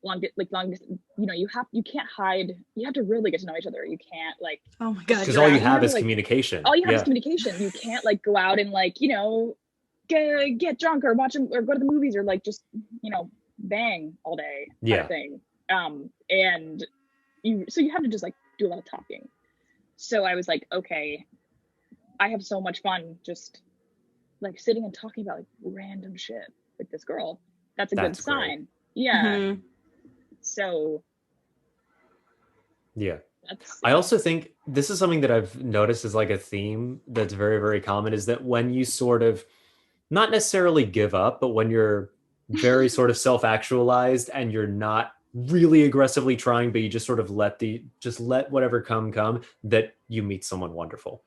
Speaker 5: long distance, you can't hide, you have to really get to know each other. You can't like,
Speaker 1: oh my god,
Speaker 2: because all you have is communication.
Speaker 5: All you have is communication. You can't like go out and like, get drunk or watch them or go to the movies or like just, bang all day kind of thing. And you have to just like do a lot of talking. So I was like, okay, I have so much fun just like sitting and talking about like random shit with this girl. That's a good sign. Yeah. So
Speaker 2: yeah, I also think this is something that I've noticed is like a theme that's very, very common, is that when you sort of not necessarily give up, but when you're very sort of self-actualized and you're not really aggressively trying, but you just sort of let whatever come, that you meet someone wonderful.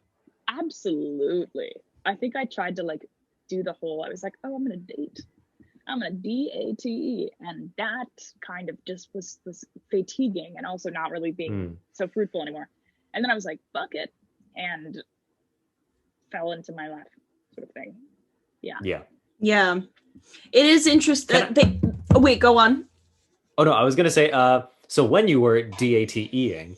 Speaker 5: Absolutely. I think I tried to like do the whole, I was like, oh, I'm gonna date, and that kind of just was fatiguing and also not really being so fruitful anymore. And then I was like, fuck it, and fell into my life sort of thing. Yeah.
Speaker 1: It is interesting. Wait, go on.
Speaker 2: Oh no, I was gonna say, so when you were DATEing,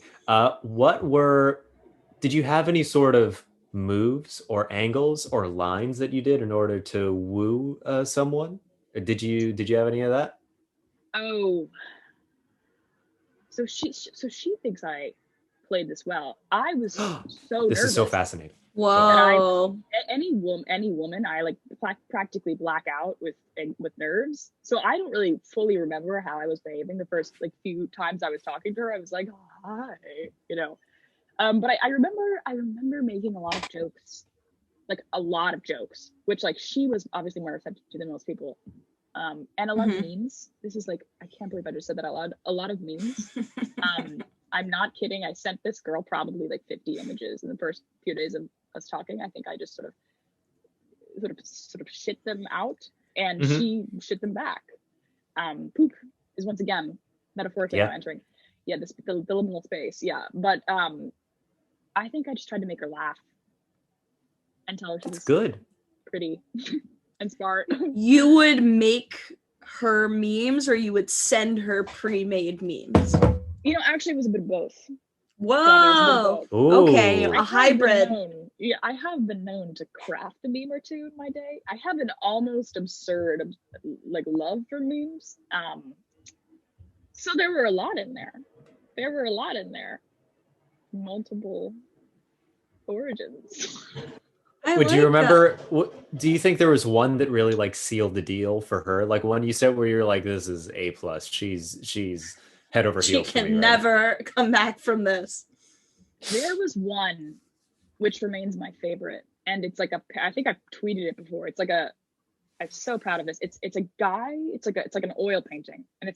Speaker 2: did you have any sort of moves or angles or lines that you did in order to woo someone? Did you have any of that?
Speaker 5: Oh, so she thinks I played this well. I was so
Speaker 2: This
Speaker 5: nervous.
Speaker 2: is so fascinating.
Speaker 1: Whoa.
Speaker 5: Any woman, I like practically black out with nerves. So I don't really fully remember how I was behaving the first like few times I was talking to her. I was like, hi, you know. But I remember making a lot of jokes, which like she was obviously more receptive to than most people. And a lot of memes. This is like, I can't believe I just said that out loud. A lot of memes. I'm not kidding. I sent this girl probably like 50 images in the first few days of us talking. I think I just sort of shit them out, and she shit them back. Poop is once again metaphorically now entering, the liminal space. Yeah, but I think I just tried to make her laugh and tell her she was
Speaker 2: good,
Speaker 5: pretty, and smart.
Speaker 1: You would make her memes, or you would send her pre-made memes?
Speaker 5: You know, actually, it was a bit of both.
Speaker 1: Whoa. Okay, a hybrid.
Speaker 5: I have been known to craft a meme or two in my day. I have an almost absurd like love for memes. So there were a lot in there. Multiple origins.
Speaker 2: Would you remember? Do you think there was one that really like sealed the deal for her? Like one you said where you're like, "This is A+. She's head over heels."
Speaker 1: She can never come back from this.
Speaker 5: There was one which remains my favorite, and it's like I think I've tweeted it before. It's like I'm so proud of this. It's a guy. It's like an oil painting, and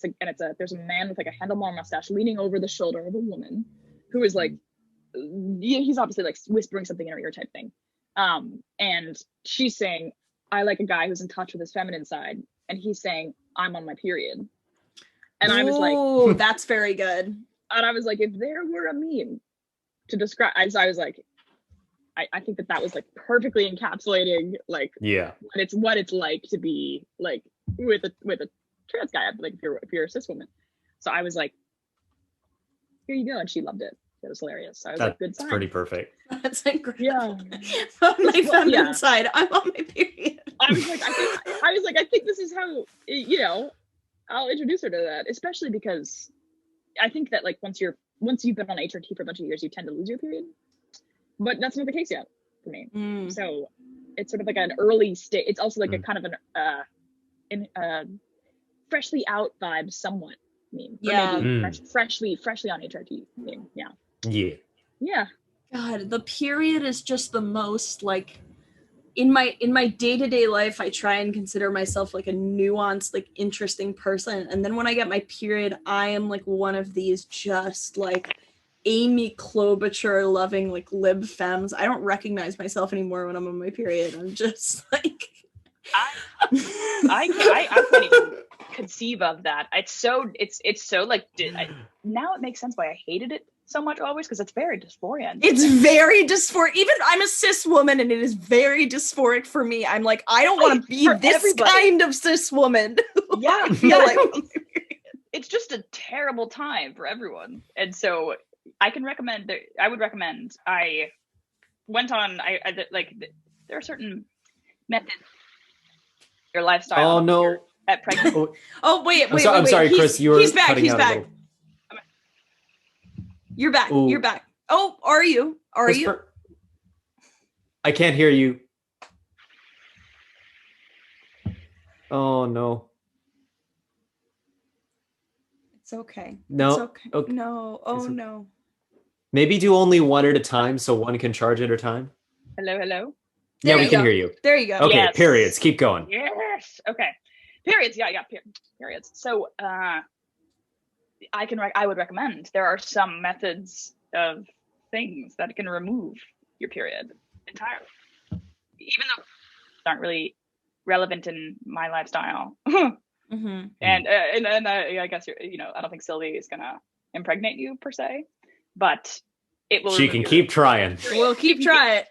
Speaker 5: there's a man with like a handlebar mustache leaning over the shoulder of a woman, who is like, he's obviously like whispering something in her ear type thing. And she's saying, I like a guy who's in touch with his feminine side, and he's saying, I'm on my period. And I was like,
Speaker 1: oh, that's very good.
Speaker 5: And I was like, if there were a meme to describe, I was like, I think that was like perfectly encapsulating like what it's like to be like with a trans guy, like if you're a cis woman. So I was like, here you go, and she loved it. It was hilarious. So I was like, good sign.
Speaker 2: That's pretty perfect.
Speaker 1: That's incredible.
Speaker 5: Yeah.
Speaker 1: On my feminine side, I'm on my period.
Speaker 5: I was like, I think this is how, you know, I'll introduce her to that, especially because I think that like once you've been on HRT for a bunch of years, you tend to lose your period. But that's not the case yet for me. So it's sort of like an early state. It's also like a kind of an freshly out vibe somewhat meme.
Speaker 1: Yeah.
Speaker 5: Freshly on HRT meme. Yeah.
Speaker 2: Yeah.
Speaker 1: God, the period is just the most like in my day-to-day life, I try and consider myself like a nuanced, like interesting person. And then when I get my period, I am like one of these just like Amy Klobuchar loving like lib femmes. I don't recognize myself anymore when I'm on my period. I'm just like
Speaker 5: I can't even conceive of that. It's so like now it makes sense why I hated it so much always, because it's very dysphoria.
Speaker 1: It's very dysphoric. Even I'm a cis woman and it is very dysphoric for me. I'm like, I don't want to be this kind of cis woman.
Speaker 5: Yeah.
Speaker 1: Like,
Speaker 5: it's just a terrible time for everyone. And so I would recommend I went on, like there are certain methods your lifestyle.
Speaker 2: Oh no.
Speaker 5: At pregnancy.
Speaker 1: wait.
Speaker 2: I'm sorry, Chris,
Speaker 1: he's back. You're back.
Speaker 2: Ooh.
Speaker 1: You're back. Oh, are you? Are you?
Speaker 2: I can't hear you. Oh no.
Speaker 1: It's okay.
Speaker 2: No.
Speaker 1: It's okay.
Speaker 2: Okay.
Speaker 1: No. Oh no.
Speaker 2: Maybe do only one at a time so one can charge at a time.
Speaker 5: Hello.
Speaker 2: Yeah, we can hear you.
Speaker 1: There you go.
Speaker 2: Okay,
Speaker 5: yes.
Speaker 2: Periods. Keep going.
Speaker 5: Yes. Okay. Periods. Yeah. Periods. So, I would recommend there are some methods of things that can remove your period entirely, even though they aren't really relevant in my lifestyle.
Speaker 1: Mm-hmm.
Speaker 5: And I guess I don't think Sylvie is gonna impregnate you per se, but it will.
Speaker 2: She can keep trying.
Speaker 1: We'll keep trying.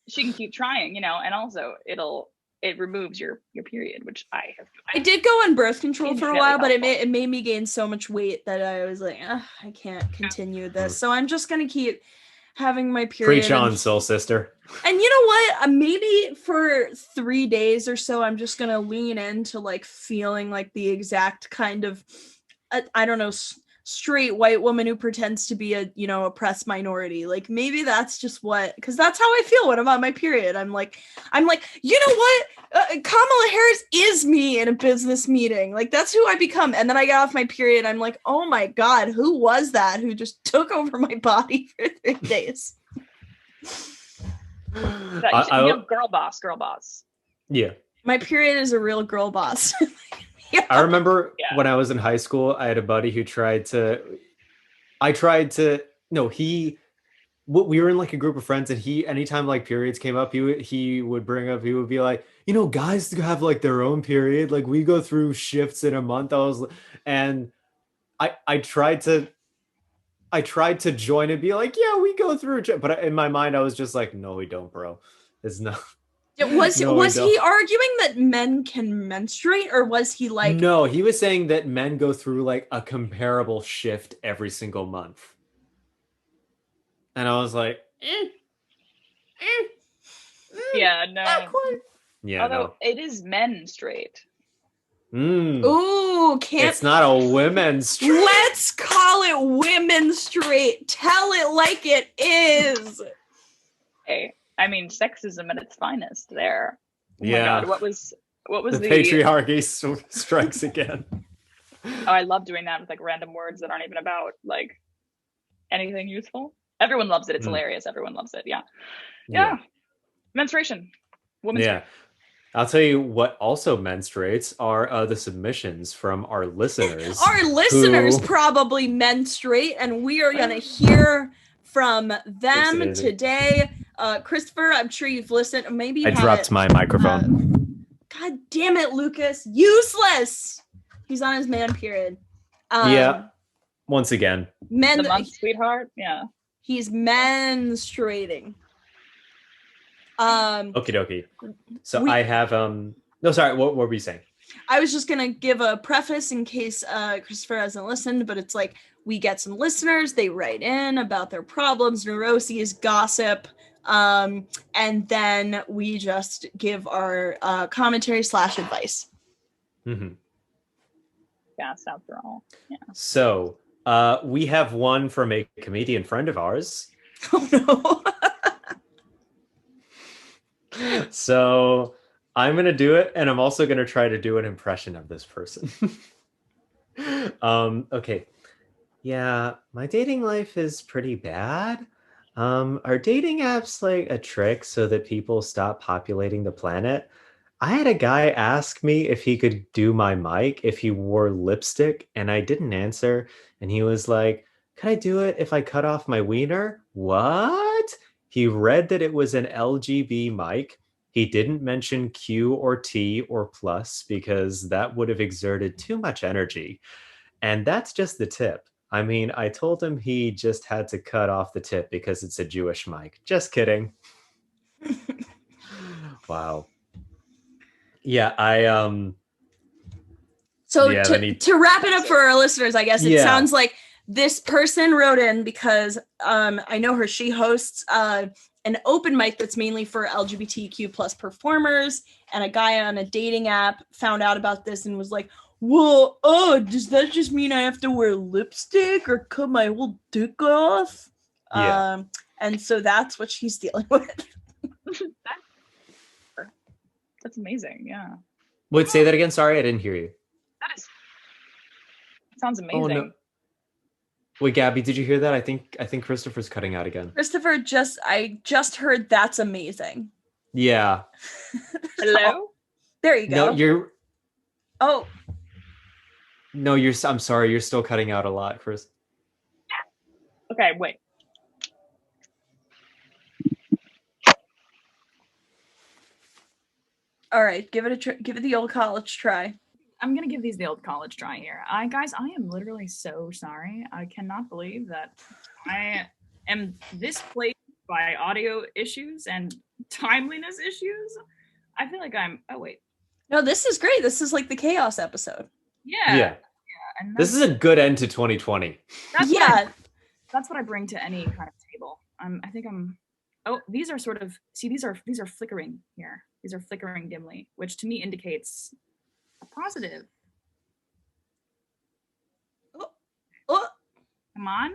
Speaker 5: She can keep trying, and also it removes your period, which I
Speaker 1: did go on birth control for a while, but it made me gain so much weight that I was like, I can't continue this. So I'm just gonna keep having my period.
Speaker 2: Preach on, soul sister.
Speaker 1: And you know what? Maybe for 3 days or so, I'm just gonna lean into like feeling like the exact kind of, I don't know, straight white woman who pretends to be a, you know, oppressed minority. Like maybe that's just what, because that's how I feel when I'm on my period. I'm like, you know what? Kamala Harris is me in a business meeting. Like that's who I become. And then I get off my period. I'm like, oh my God, who was that who just took over my body for 3 days?
Speaker 5: Girl boss.
Speaker 2: Yeah.
Speaker 1: My period is a real girl boss.
Speaker 2: Yeah. I remember when I was in high school, I had a buddy who we were in like a group of friends, and anytime like periods came up, he would be like, you know, guys have like their own period. Like we go through shifts in a month. I tried to join and be like, yeah, we go through, but in my mind, I was just like, no, we don't, bro. It's not.
Speaker 1: Was he arguing that men can menstruate, or was he like?
Speaker 2: No, he was saying that men go through like a comparable shift every single month. And I was like,
Speaker 5: yeah, no.
Speaker 2: Yeah,
Speaker 5: although it is menstruate.
Speaker 1: Ooh,
Speaker 2: it's not a women's straight.
Speaker 1: Let's call it women's straight. Tell it like it is.
Speaker 5: Hey, I mean, sexism at its finest there. Oh
Speaker 2: yeah.
Speaker 5: My God, what was the
Speaker 2: patriarchy strikes again.
Speaker 5: Oh, I love doing that with like random words that aren't even about like anything useful. Everyone loves it. It's hilarious. Everyone loves it. Yeah. Menstruation. Women's.
Speaker 2: Yeah. I'll tell you what also menstruates are the submissions from our listeners.
Speaker 1: Our listeners probably menstruate, and we are going to hear from them today. Kristofer, I'm sure you've listened. Maybe
Speaker 2: I dropped my microphone.
Speaker 1: God damn it, Lucas. Useless. He's on his man period.
Speaker 2: Yeah. Once again.
Speaker 5: The month, sweetheart. Yeah.
Speaker 1: He's menstruating.
Speaker 2: Okie dokie. So I have no, sorry, what were we saying?
Speaker 1: I was just gonna give a preface in case Kristofer hasn't listened, but it's like we get some listeners, they write in about their problems, neuroses, gossip, and then we just give our commentary / advice.
Speaker 2: Mm-hmm.
Speaker 5: Yeah, after all. Yeah.
Speaker 2: So we have one from a comedian friend of ours.
Speaker 1: Oh no.
Speaker 2: So I'm going to do it, and I'm also going to try to do an impression of this person. Okay. Yeah, my dating life is pretty bad. Are dating apps like a trick so that people stop populating the planet? I had a guy ask me if he could do my mic if he wore lipstick, and I didn't answer. And he was like, "Could I do it if I cut off my wiener?" What? He read that it was an LGB mic. He didn't mention Q or T or plus because that would have exerted too much energy. And that's just the tip. I mean, I told him he just had to cut off the tip because it's a Jewish mic. Just kidding. Wow. Yeah,
Speaker 1: So to wrap it up for our listeners, I guess it sounds like this person wrote in because I know her. She hosts an open mic that's mainly for LGBTQ plus performers, and a guy on a dating app found out about this and was like, well, does that just mean I have to wear lipstick or cut my whole dick off?
Speaker 2: Yeah.
Speaker 1: And so that's what she's dealing with.
Speaker 5: That's amazing. Yeah.
Speaker 2: Wait, say that again. Sorry, I didn't hear you.
Speaker 5: Sounds amazing.
Speaker 2: Oh, no. Wait, Gabby, did you hear that? I think Kristofer's cutting out again.
Speaker 1: Kristofer, I just heard that's amazing.
Speaker 2: Yeah.
Speaker 5: Hello?
Speaker 1: There you go.
Speaker 2: No, you're.
Speaker 1: Oh.
Speaker 2: No, I'm sorry. You're still cutting out a lot, Chris.
Speaker 5: Okay, wait.
Speaker 1: All right, give it the old college try.
Speaker 4: I'm gonna give these the old college try here. Guys, I am literally so sorry. I cannot believe that I am this plagued by audio issues and timeliness issues. I feel like oh wait.
Speaker 1: No, this is great. This is like the chaos episode.
Speaker 2: Yeah. And this is a good end to 2020.
Speaker 1: That's
Speaker 4: what I bring to any kind of table. I think I'm. Oh, these are sort of. See, these are flickering here. These are flickering dimly, which to me indicates a positive.
Speaker 1: Oh.
Speaker 4: Come on.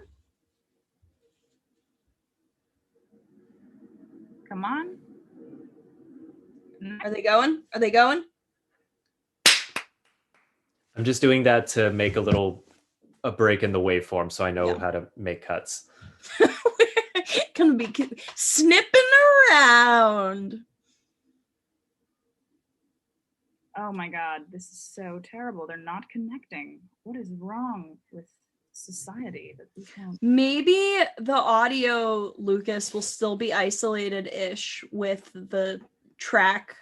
Speaker 4: Come on.
Speaker 1: Are they going? Are they going?
Speaker 2: I'm just doing that to make a break in the waveform so I know how to make cuts.
Speaker 1: Gonna be snipping around.
Speaker 4: Oh my god, this is so terrible. They're not connecting. What is wrong with society that we can't?
Speaker 1: Maybe the audio, Lucas, will still be isolated-ish with the track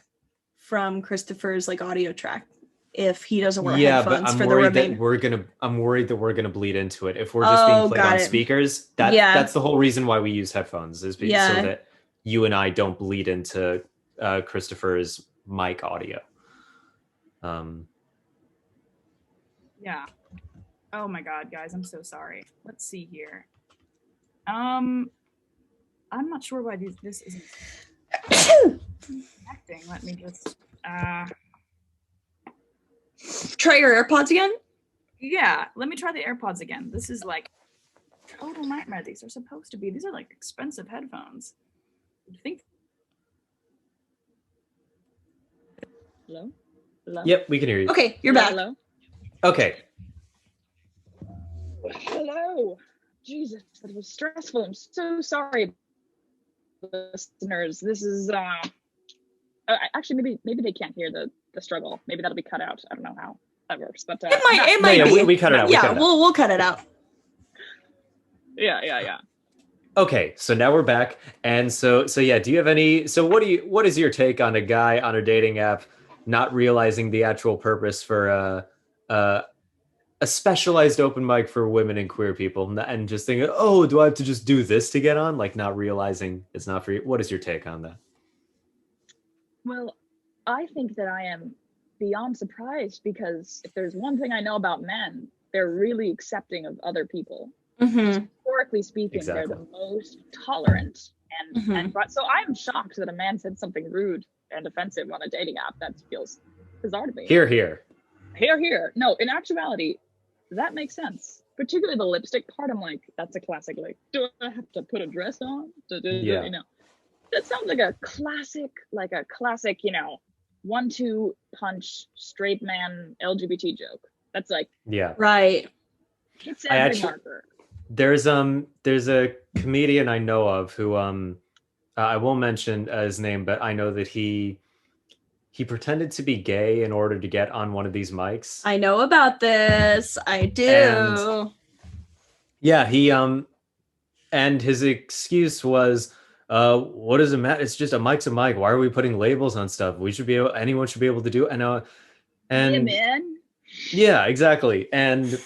Speaker 1: from Kristofer's like audio track if he doesn't wear headphones for the remainder.
Speaker 2: I'm worried that we're gonna bleed into it if we're just being played on speakers. That's the whole reason why we use headphones is so that you and I don't bleed into Kristofer's mic audio.
Speaker 4: Yeah. Oh my god, guys, I'm so sorry. Let's see here. I'm not sure why this isn't connecting. Let me just
Speaker 1: try your AirPods again.
Speaker 4: Yeah, let me try the AirPods again. This is like total nightmare. These are supposed to be. These are like expensive headphones. I think.
Speaker 5: Hello? Hello?
Speaker 2: Yep, we can hear you.
Speaker 1: Okay, you're back.
Speaker 5: Hello?
Speaker 2: Okay.
Speaker 5: Hello. Jesus, that was stressful. I'm so sorry, listeners. This is actually maybe they can't hear the struggle. Maybe that'll be cut out. I don't know how that works, but
Speaker 1: it might be.
Speaker 2: We cut it out.
Speaker 1: Yeah, we'll cut it out.
Speaker 5: Yeah.
Speaker 2: Okay, so now we're back, and so yeah. Do you have any? So what is your take on a guy on a dating app not realizing the actual purpose for a specialized open mic for women and queer people, and just thinking, oh, do I have to just do this to get on? Like not realizing it's not for you. What is your take on that?
Speaker 5: Well, I think that I am beyond surprised because if there's one thing I know about men, they're really accepting of other people.
Speaker 1: Mm-hmm.
Speaker 5: Historically speaking, they're the most tolerant. And so I'm shocked that a man said something rude and offensive on a dating app. That feels bizarre to me.
Speaker 2: Here.
Speaker 5: No, in actuality, that makes sense. Particularly the lipstick part. I'm like, that's a classic. Like, do I have to put a dress on?
Speaker 2: Yeah.
Speaker 5: You know, that sounds like a classic, 1-2 punch straight man LGBT joke. That's like,
Speaker 2: yeah,
Speaker 1: right.
Speaker 5: It's every marker.
Speaker 2: There's a comedian I know of who I won't mention his name, but I know that he pretended to be gay in order to get on one of these mics.
Speaker 1: I know about this. I do.
Speaker 2: And yeah, he and his excuse was, what does it matter? It's just a mic's a mic. Why are we putting labels on stuff? Anyone should be able to do it. And
Speaker 5: yeah, man.
Speaker 2: Yeah, exactly. And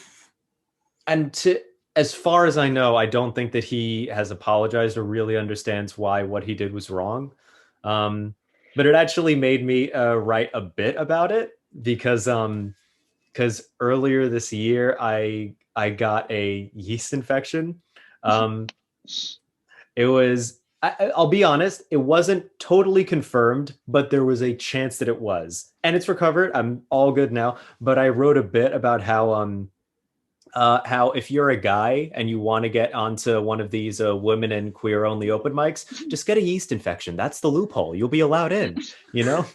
Speaker 2: as far as I know, I don't think that he has apologized or really understands why what he did was wrong. But it actually made me write a bit about it because earlier this year I got a yeast infection. It was, I'll be honest, it wasn't totally confirmed, but there was a chance that it was, and it's recovered. I'm all good now. But I wrote a bit about how if you're a guy and you want to get onto one of these women and queer only open mics, just get a yeast infection. That's the loophole. You'll be allowed in, you know?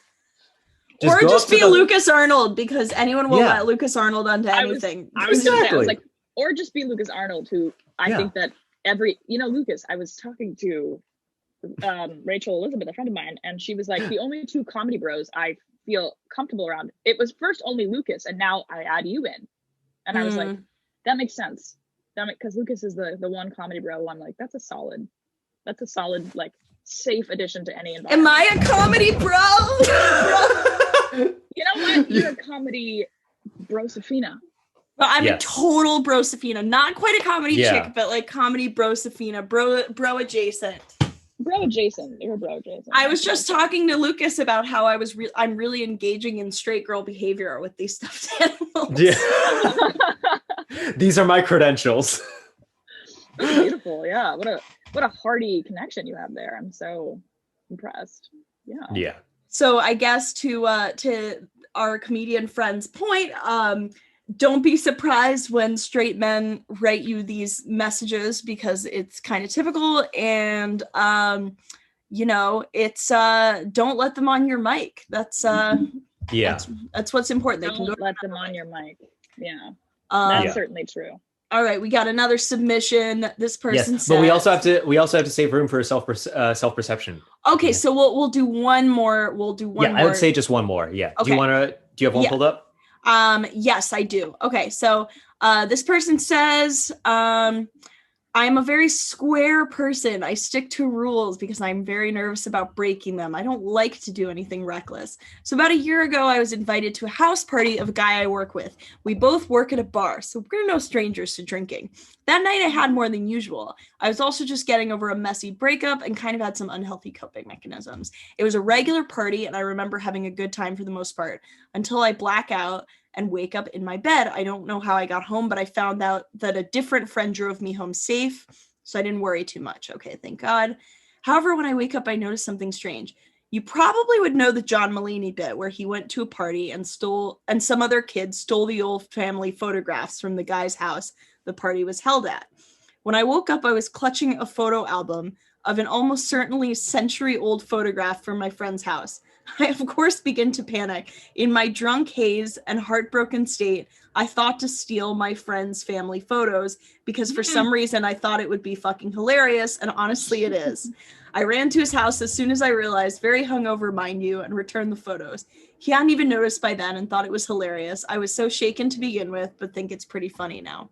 Speaker 1: Just be Lucas Arnold, because anyone will let Lucas Arnold onto anything.
Speaker 5: I was like, or just be Lucas Arnold, who I think that Lucas, I was talking to Rachel Elizabeth, a friend of mine, and she was like, the only two comedy bros I feel comfortable around, it was first only Lucas, and now I add you in. And I was like, that makes sense. Because Lucas is the one comedy bro. I'm like, that's a solid, like, safe addition to any environment.
Speaker 1: Am I a comedy bro?
Speaker 5: You know what? You're a comedy brosafina.
Speaker 1: Well, I'm a total brosafina. Not quite a comedy chick, but like comedy brosafina. Bro adjacent.
Speaker 5: Bro adjacent. You're bro adjacent.
Speaker 1: I was just talking to Lucas about how I'm really engaging in straight girl behavior with these stuffed animals.
Speaker 2: Yeah. These are my credentials.
Speaker 5: Beautiful. Yeah. What what a hearty connection you have there. I'm so impressed. Yeah.
Speaker 1: So I guess to our comedian friend's point, don't be surprised when straight men write you these messages because it's kind of typical, and it's don't let them on your mic. That's what's important. They
Speaker 5: Don't let them on your mic. Yeah. That's certainly true.
Speaker 1: All right, we got another submission. This person says,
Speaker 2: but we also have to save room for self-perception.
Speaker 1: Okay, so we'll do one more. We'll do one more.
Speaker 2: I would say just one more. Yeah. Okay. Do you have one pulled up?
Speaker 1: Yes, I do. Okay, so this person says, I'm a very square person. I stick to rules because I'm very nervous about breaking them. I don't like to do anything reckless. So about a year ago, I was invited to a house party of a guy I work with. We both work at a bar, so we're no strangers to drinking. That night, I had more than usual. I was also just getting over a messy breakup and kind of had some unhealthy coping mechanisms. It was a regular party, and I remember having a good time for the most part, until I black out and wake up in my bed. I don't know how I got home, but I found out that a different friend drove me home safe, so I didn't worry too much. Okay, thank God. However, when I wake up, I notice something strange. You probably would know the John Mulaney bit where he went to a party and some other kids stole the old family photographs from the guy's house the party was held at. When I woke up, I was clutching a photo album of an almost certainly century-old photograph from my friend's house. I, of course, begin to panic. In my drunk haze and heartbroken state, I thought to steal my friend's family photos because for some reason I thought it would be fucking hilarious, and honestly it is. I ran to his house as soon as I realized, very hungover, mind you, and returned the photos. He hadn't even noticed by then and thought it was hilarious. I was so shaken to begin with, but think it's pretty funny now.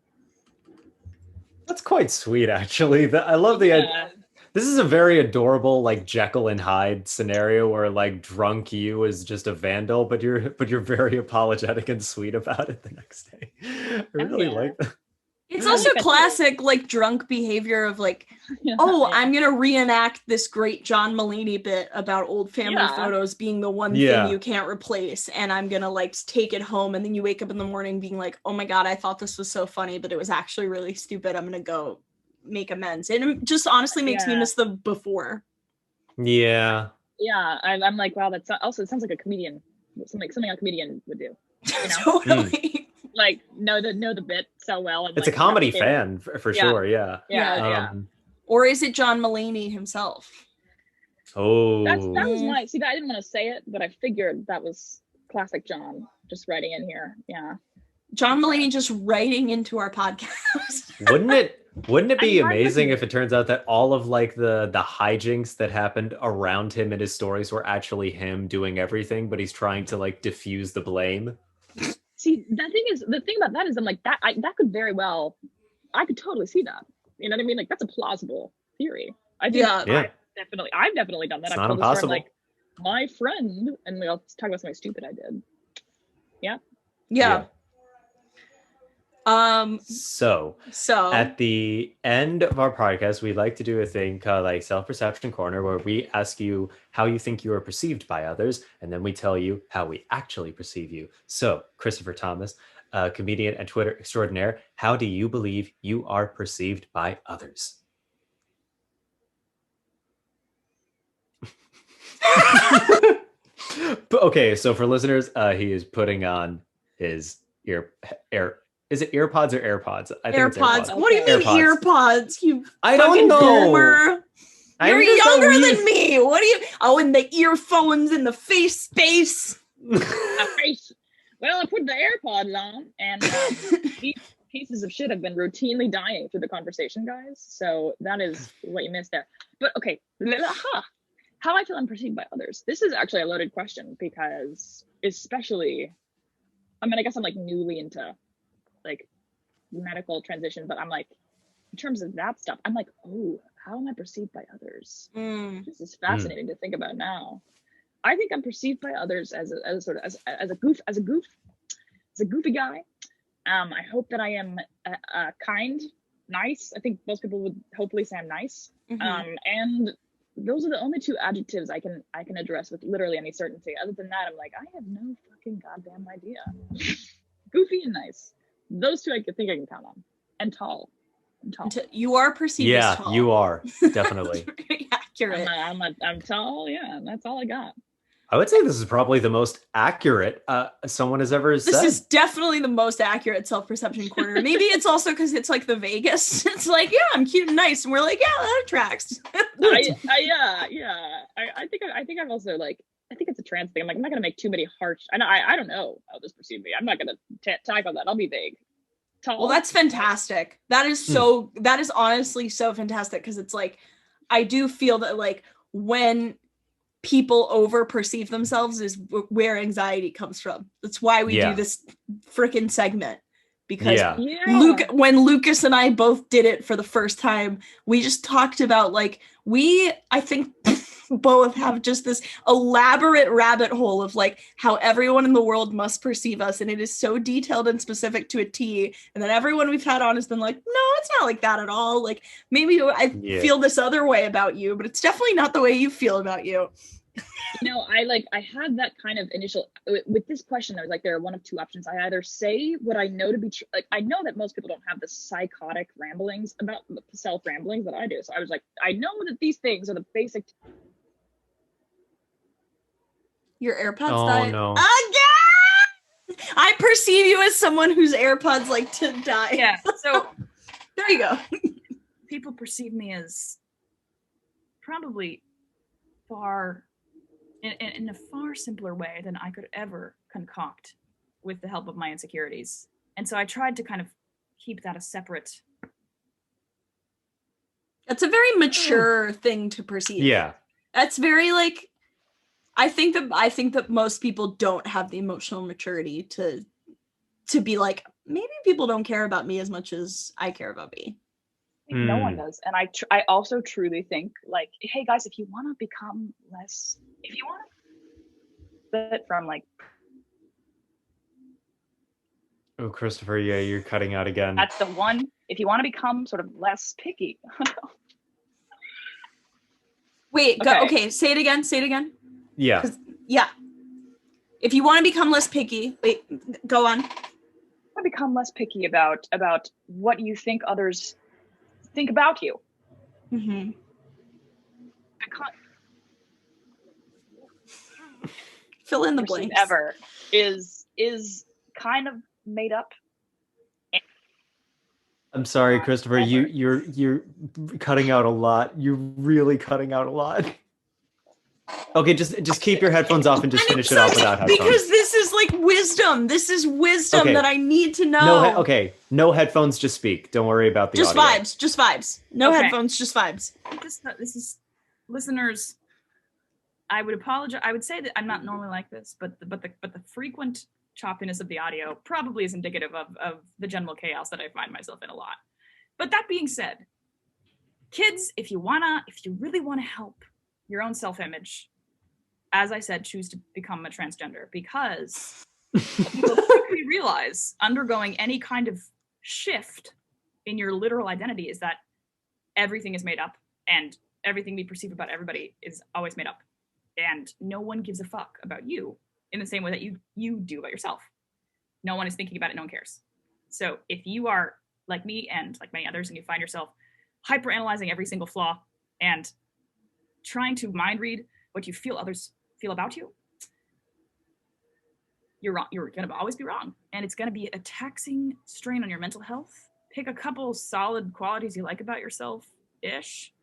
Speaker 2: That's quite sweet, actually. I love the idea. This is a very adorable, like Jekyll and Hyde scenario where like drunk you is just a vandal, but you're very apologetic and sweet about it the next day. I really like that.
Speaker 1: It's also classic like drunk behavior of like, I'm gonna reenact this great John Mulaney bit about old family photos being the one thing you can't replace, and I'm gonna like take it home, and then you wake up in the morning being like, oh my God, I thought this was so funny, but it was actually really stupid. I'm gonna go make amends, and it just honestly makes me miss the before.
Speaker 5: I'm like, wow, that's also, it sounds like a comedian, something a comedian would do, you know?
Speaker 1: Totally.
Speaker 5: Like know the bit so well, and
Speaker 2: it's
Speaker 5: like,
Speaker 2: a comedy fan for sure.
Speaker 1: Or is it John Mulaney himself?
Speaker 5: That was my I didn't want to say it, but I figured that was classic John just writing in here.
Speaker 1: John Mulaney just writing into our podcast.
Speaker 2: Wouldn't it be amazing if it turns out that all of like the hijinks that happened around him in his stories were actually him doing everything, but he's trying to like diffuse the blame?
Speaker 5: See, the thing about that is I'm like, that could very well, I could totally see that. You know what I mean? Like that's a plausible theory. I think I've definitely done that.
Speaker 2: It's
Speaker 5: I've
Speaker 2: not impossible.
Speaker 5: Like my friend, and we'll talk about something stupid I did.
Speaker 2: So at the end of our podcast, we like to do a thing called like self-perception corner, where we ask you how you think you are perceived by others, and then we tell you how we actually perceive you. So Kristofer Thomas, comedian and Twitter extraordinaire, how do you believe you are perceived by others? Okay, so for listeners, he is putting on his Is it earpods or AirPods? I think it's AirPods.
Speaker 1: What do you mean AirPods?
Speaker 2: I don't know.
Speaker 1: Boomer. You're younger than me. What do you? Oh, and the earphones and the face space.
Speaker 5: Well, I put the AirPods on, and these pieces of shit have been routinely dying through the conversation, guys. So that is what you missed there. But okay, how I feel I'm perceived by others. This is actually a loaded question because, especially, I mean, I guess I'm like newly into like medical transition, but I'm like, in terms of that stuff, I'm like, oh, how am I perceived by others? This is fascinating to think about now. I think I'm perceived by others as a goofy guy. I hope that I am kind, nice. I think most people would hopefully say I'm nice. And those are the only two adjectives I can address with literally any certainty. Other than that, I'm like, I have no fucking goddamn idea. Goofy and nice. Those two I think I can count on. And tall. I'm tall.
Speaker 1: You are perceived as tall.
Speaker 2: Yeah, you are definitely
Speaker 1: Very accurate.
Speaker 5: I'm tall. Yeah, that's all I got.
Speaker 2: I would say this is probably the most accurate someone has ever said.
Speaker 1: This is definitely the most accurate self-perception corner. Maybe it's also because it's like the Vegas. It's like, yeah, I'm cute and nice, and we're like, yeah, that attracts.
Speaker 5: I think I'm also like, I think it's a trans thing. I'm like, I'm not gonna make too many harsh. I don't know how this perceive me. I'm not gonna tackle that. I'll be vague. Tall.
Speaker 1: Well, that's fantastic. That is so. That is honestly so fantastic because it's like, I do feel that like when people over perceive themselves is where anxiety comes from. That's why we do this freaking segment, because when Lucas and I both did it for the first time, we just talked about like I think both have just this elaborate rabbit hole of like how everyone in the world must perceive us, and it is so detailed and specific to a T, and then everyone we've had on has been like, no, it's not like that at all. Like maybe I feel this other way about you, but it's definitely not the way you feel about you.
Speaker 5: I had that kind of initial with this question. I was like, there are one of two options. I either say what I know to be true. Like I know that most people don't have the psychotic ramblings about self ramblings that I do. So I was like, I know that these things are the basic.
Speaker 1: Your AirPods died.
Speaker 2: No.
Speaker 1: Again! I perceive you as someone whose AirPods like to die.
Speaker 4: Yeah. So
Speaker 1: there you go.
Speaker 4: People perceive me as probably far in a far simpler way than I could ever concoct with the help of my insecurities. And so I tried to kind of keep that a separate.
Speaker 1: That's a very mature thing to perceive.
Speaker 2: Yeah.
Speaker 1: That's very like, I think that most people don't have the emotional maturity to be like, maybe people don't care about me as much as I care about me.
Speaker 5: No one does. And I also truly think like, hey guys, if you want to become less, if you want to from like,
Speaker 2: oh, Kristofer, yeah, you're cutting out again.
Speaker 5: That's the one. If you want to become sort of less picky.
Speaker 1: Wait, okay, say it again.
Speaker 2: Yeah.
Speaker 1: Yeah. If you want to become less picky, wait, go on.
Speaker 5: I become less picky about what you think others think about you.
Speaker 1: Mm-hmm. Fill in the blanks.
Speaker 5: Ever is kind of made up.
Speaker 2: I'm sorry, Kristofer. You're cutting out a lot. You're really cutting out a lot. Okay, just keep your headphones off and just finish it off without headphones.
Speaker 1: Because this is like wisdom. This is wisdom that I need to know.
Speaker 2: No headphones, just speak. Don't worry about the audio.
Speaker 1: Just vibes. No headphones, just vibes.
Speaker 4: This is listeners. I would apologize. I would say that I'm not normally like this, but the frequent choppiness of the audio probably is indicative of the general chaos that I find myself in a lot. But that being said, kids, if you really wanna help your own self-image, as I said, choose to become a transgender, because people quickly realize undergoing any kind of shift in your literal identity is that everything is made up, and everything we perceive about everybody is always made up, and no one gives a fuck about you in the same way that you do about yourself. No one is thinking about it. No one cares. So if you are like me and like many others, and you find yourself hyper-analyzing every single flaw and trying to mind read what you feel others feel about you, you're wrong. You're going to always be wrong. And it's going to be a taxing strain on your mental health. Pick a couple solid qualities you like about yourself-ish,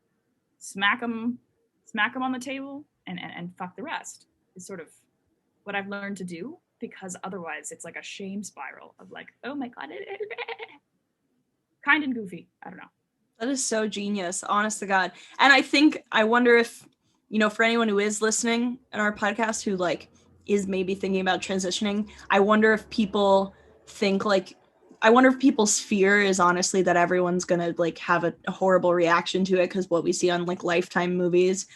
Speaker 4: smack them on the table, and fuck the rest is sort of what I've learned to do, because otherwise it's like a shame spiral of like, oh my God, kind and goofy. I don't know.
Speaker 1: That is so genius, honest to God. And I wonder if, for anyone who is listening in our podcast who like is maybe thinking about transitioning, I wonder if people think like, I wonder if people's fear is honestly that everyone's gonna like have a horrible reaction to it because what we see on like Lifetime movies.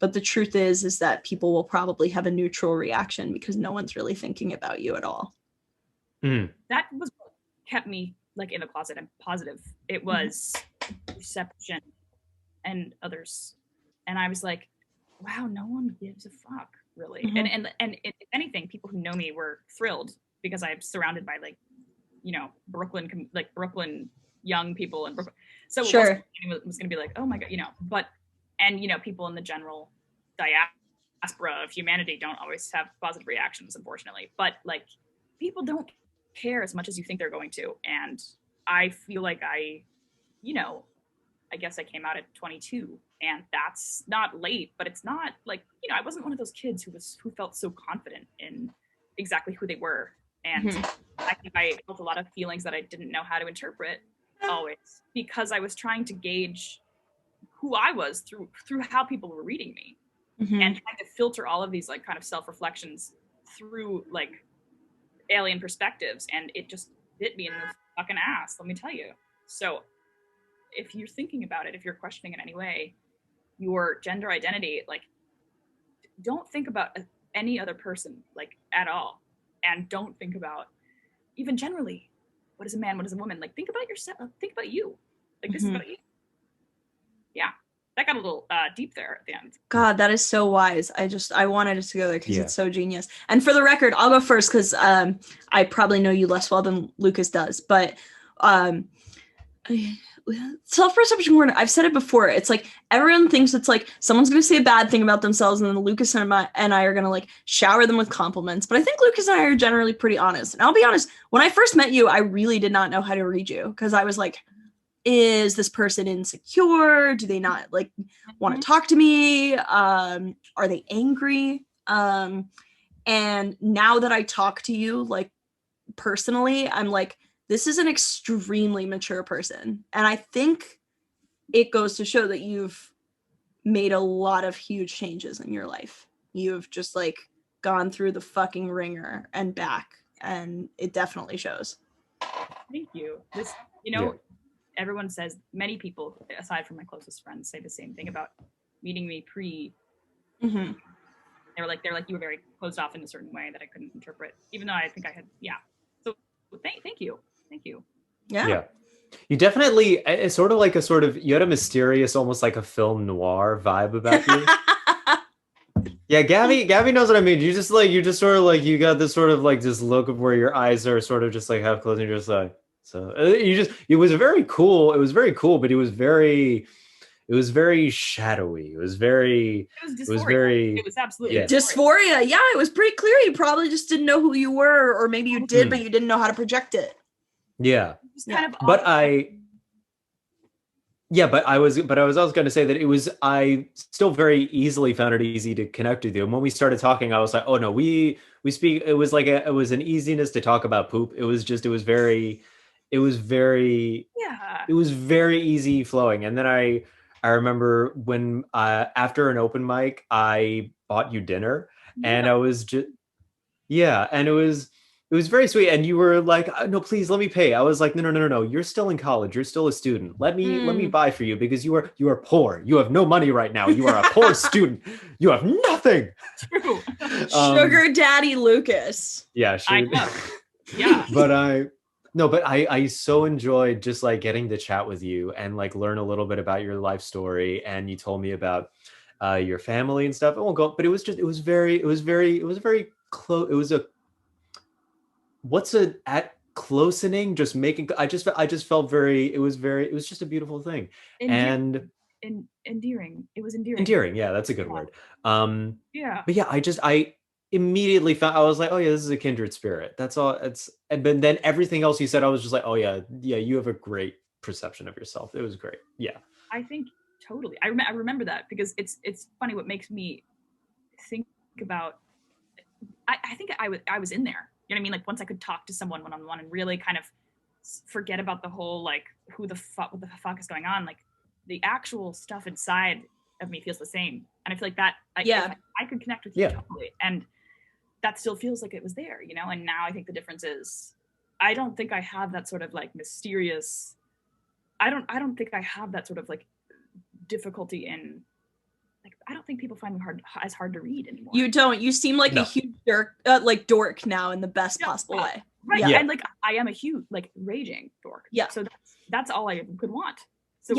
Speaker 1: But the truth is that people will probably have a neutral reaction because no one's really thinking about you at all.
Speaker 4: That was what kept me like in the closet and positive. It was perception and others. And I was like, wow, no one gives a fuck, really. And if anything, people who know me were thrilled because I'm surrounded by like, Brooklyn young people in Brooklyn. So
Speaker 1: sure.
Speaker 4: it was going to be like, oh my God, but, and, people in the general diaspora of humanity don't always have positive reactions, unfortunately. But like, people don't care as much as you think they're going to. And I feel like I guess I came out at 22, and that's not late, but it's not like, I wasn't one of those kids who felt so confident in exactly who they were. And I think I felt a lot of feelings that I didn't know how to interpret always, because I was trying to gauge who I was through how people were reading me, and trying to filter all of these like kind of self-reflections through like alien perspectives, and it just bit me in the fucking ass, let me tell you. So if you're thinking about it, if you're questioning in any way your gender identity, like, don't think about any other person like at all, and don't think about even generally what is a man, what is a woman. Like, think about yourself, think about you, like this is about you. Yeah, that got a little deep there at the end.
Speaker 1: God, that is so wise. I wanted it to go there because it's so genius. And for the record, I'll go first because I probably know you less well than Lucas does, but self-perception word, I've said it before, it's like everyone thinks it's like someone's gonna say a bad thing about themselves, and then Lucas and I are gonna like shower them with compliments. But I think Lucas and I are generally pretty honest. And I'll be honest, when I first met you, I really did not know how to read you, because I was like, is this person insecure? Do they not like want to talk to me? Are they angry? And now that I talk to you like personally, I'm like, this is an extremely mature person. And I think it goes to show that you've made a lot of huge changes in your life. You've just like gone through the fucking ringer and back, and it definitely shows.
Speaker 4: Thank you. This, everyone says, many people, aside from my closest friends, say the same thing about meeting me pre. They're like, you were very closed off in a certain way that I couldn't interpret, even though I think I had, So thank you. Thank you.
Speaker 1: Yeah.
Speaker 2: You definitely, it's sort of like you had a mysterious, almost like a film noir vibe about you. Yeah, Gabby knows what I mean. You just sort of like, you got this sort of like this look of where your eyes are sort of just like half closed, and you're just like, so it was very cool, but it was very shadowy. It was
Speaker 4: absolutely
Speaker 1: dysphoria. Yeah, it was pretty clear you probably just didn't know who you were, or maybe you did, but you didn't know how to project it.
Speaker 2: Yeah.
Speaker 1: But
Speaker 2: I was also going to say that I still very easily found it easy to connect with you. And when we started talking, I was like, oh no, we speak. It was like it was an easiness to talk about poop. It was very easy flowing. And then I remember when after an open mic, I bought you dinner, and I was just, and it was very sweet. And you were like, no, please let me pay. I was like, no. You're still in college. You're still a student. Let me buy for you, because you are poor. You have no money right now. You are a poor student. You have nothing.
Speaker 4: True.
Speaker 1: Sugar daddy Lucas.
Speaker 2: Yeah.
Speaker 4: I know. Yeah.
Speaker 2: But I so enjoyed just like getting to chat with you and like learn a little bit about your life story. And you told me about your family and stuff. I won't go, but it was very close. It was a, at closening, just making, I just felt it was just a beautiful thing.
Speaker 4: Endearing. It was endearing.
Speaker 2: Yeah, that's a good word.
Speaker 4: But
Speaker 2: yeah, I immediately found, I was like, oh yeah, this is a kindred spirit. That's all. But then everything else you said, I was just like, oh yeah, you have a great perception of yourself. It was great. Yeah.
Speaker 4: I think totally. I remember that, because it's funny what makes me think about, I think I was in there. You know what I mean? Like, once I could talk to someone one-on-one and really kind of forget about the whole, like, what the fuck is going on? Like, the actual stuff inside of me feels the same. And I feel like that, I could connect with you totally. And that still feels like it was there, And now I think the difference is, I don't think I have that sort of, like, mysterious, I don't think I have that sort of, like, difficulty in, like, I don't think people find me as hard to read anymore.
Speaker 1: You don't. You seem like a huge dork now, in the best possible way.
Speaker 4: Right. Yeah. And like, I am a huge, like, raging dork.
Speaker 1: Yeah.
Speaker 4: So that's all I could want. So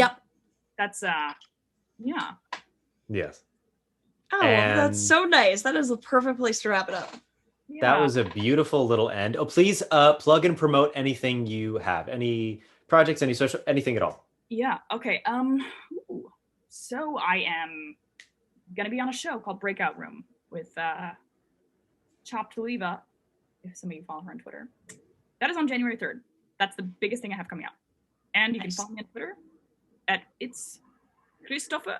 Speaker 4: that's
Speaker 2: Yes.
Speaker 1: Oh, that's so nice. That is a perfect place to wrap it up.
Speaker 2: That was a beautiful little end. Oh, please plug and promote anything you have. Any projects, any social, anything at all?
Speaker 4: Yeah. Okay. So I am gonna be on a show called Breakout Room with Chopped Oliva, if some of you follow her on Twitter. That is on January 3rd. That's the biggest thing I have coming out. And you can follow me on Twitter at it's Kristofer.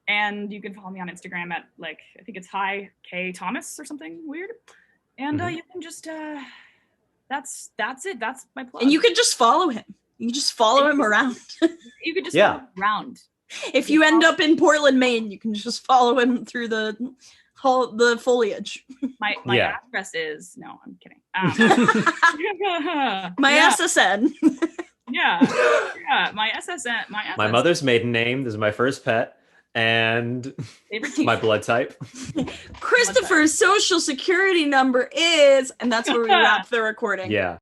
Speaker 4: And you can follow me on Instagram at like, I think it's Hi K Thomas or something weird. And you can just that's it. That's my plug.
Speaker 1: And you can just follow him. You can just follow him around.
Speaker 4: You could just follow him around.
Speaker 1: If you end up in Portland, Maine, you can just follow him through the foliage.
Speaker 4: My address is no, I'm kidding.
Speaker 1: My SSN.
Speaker 4: Yeah, my SSN.
Speaker 2: My mother's maiden name. This is my first pet. And my blood type.
Speaker 1: Kristofer's social security number is, and that's where we wrap the recording.
Speaker 2: Yeah.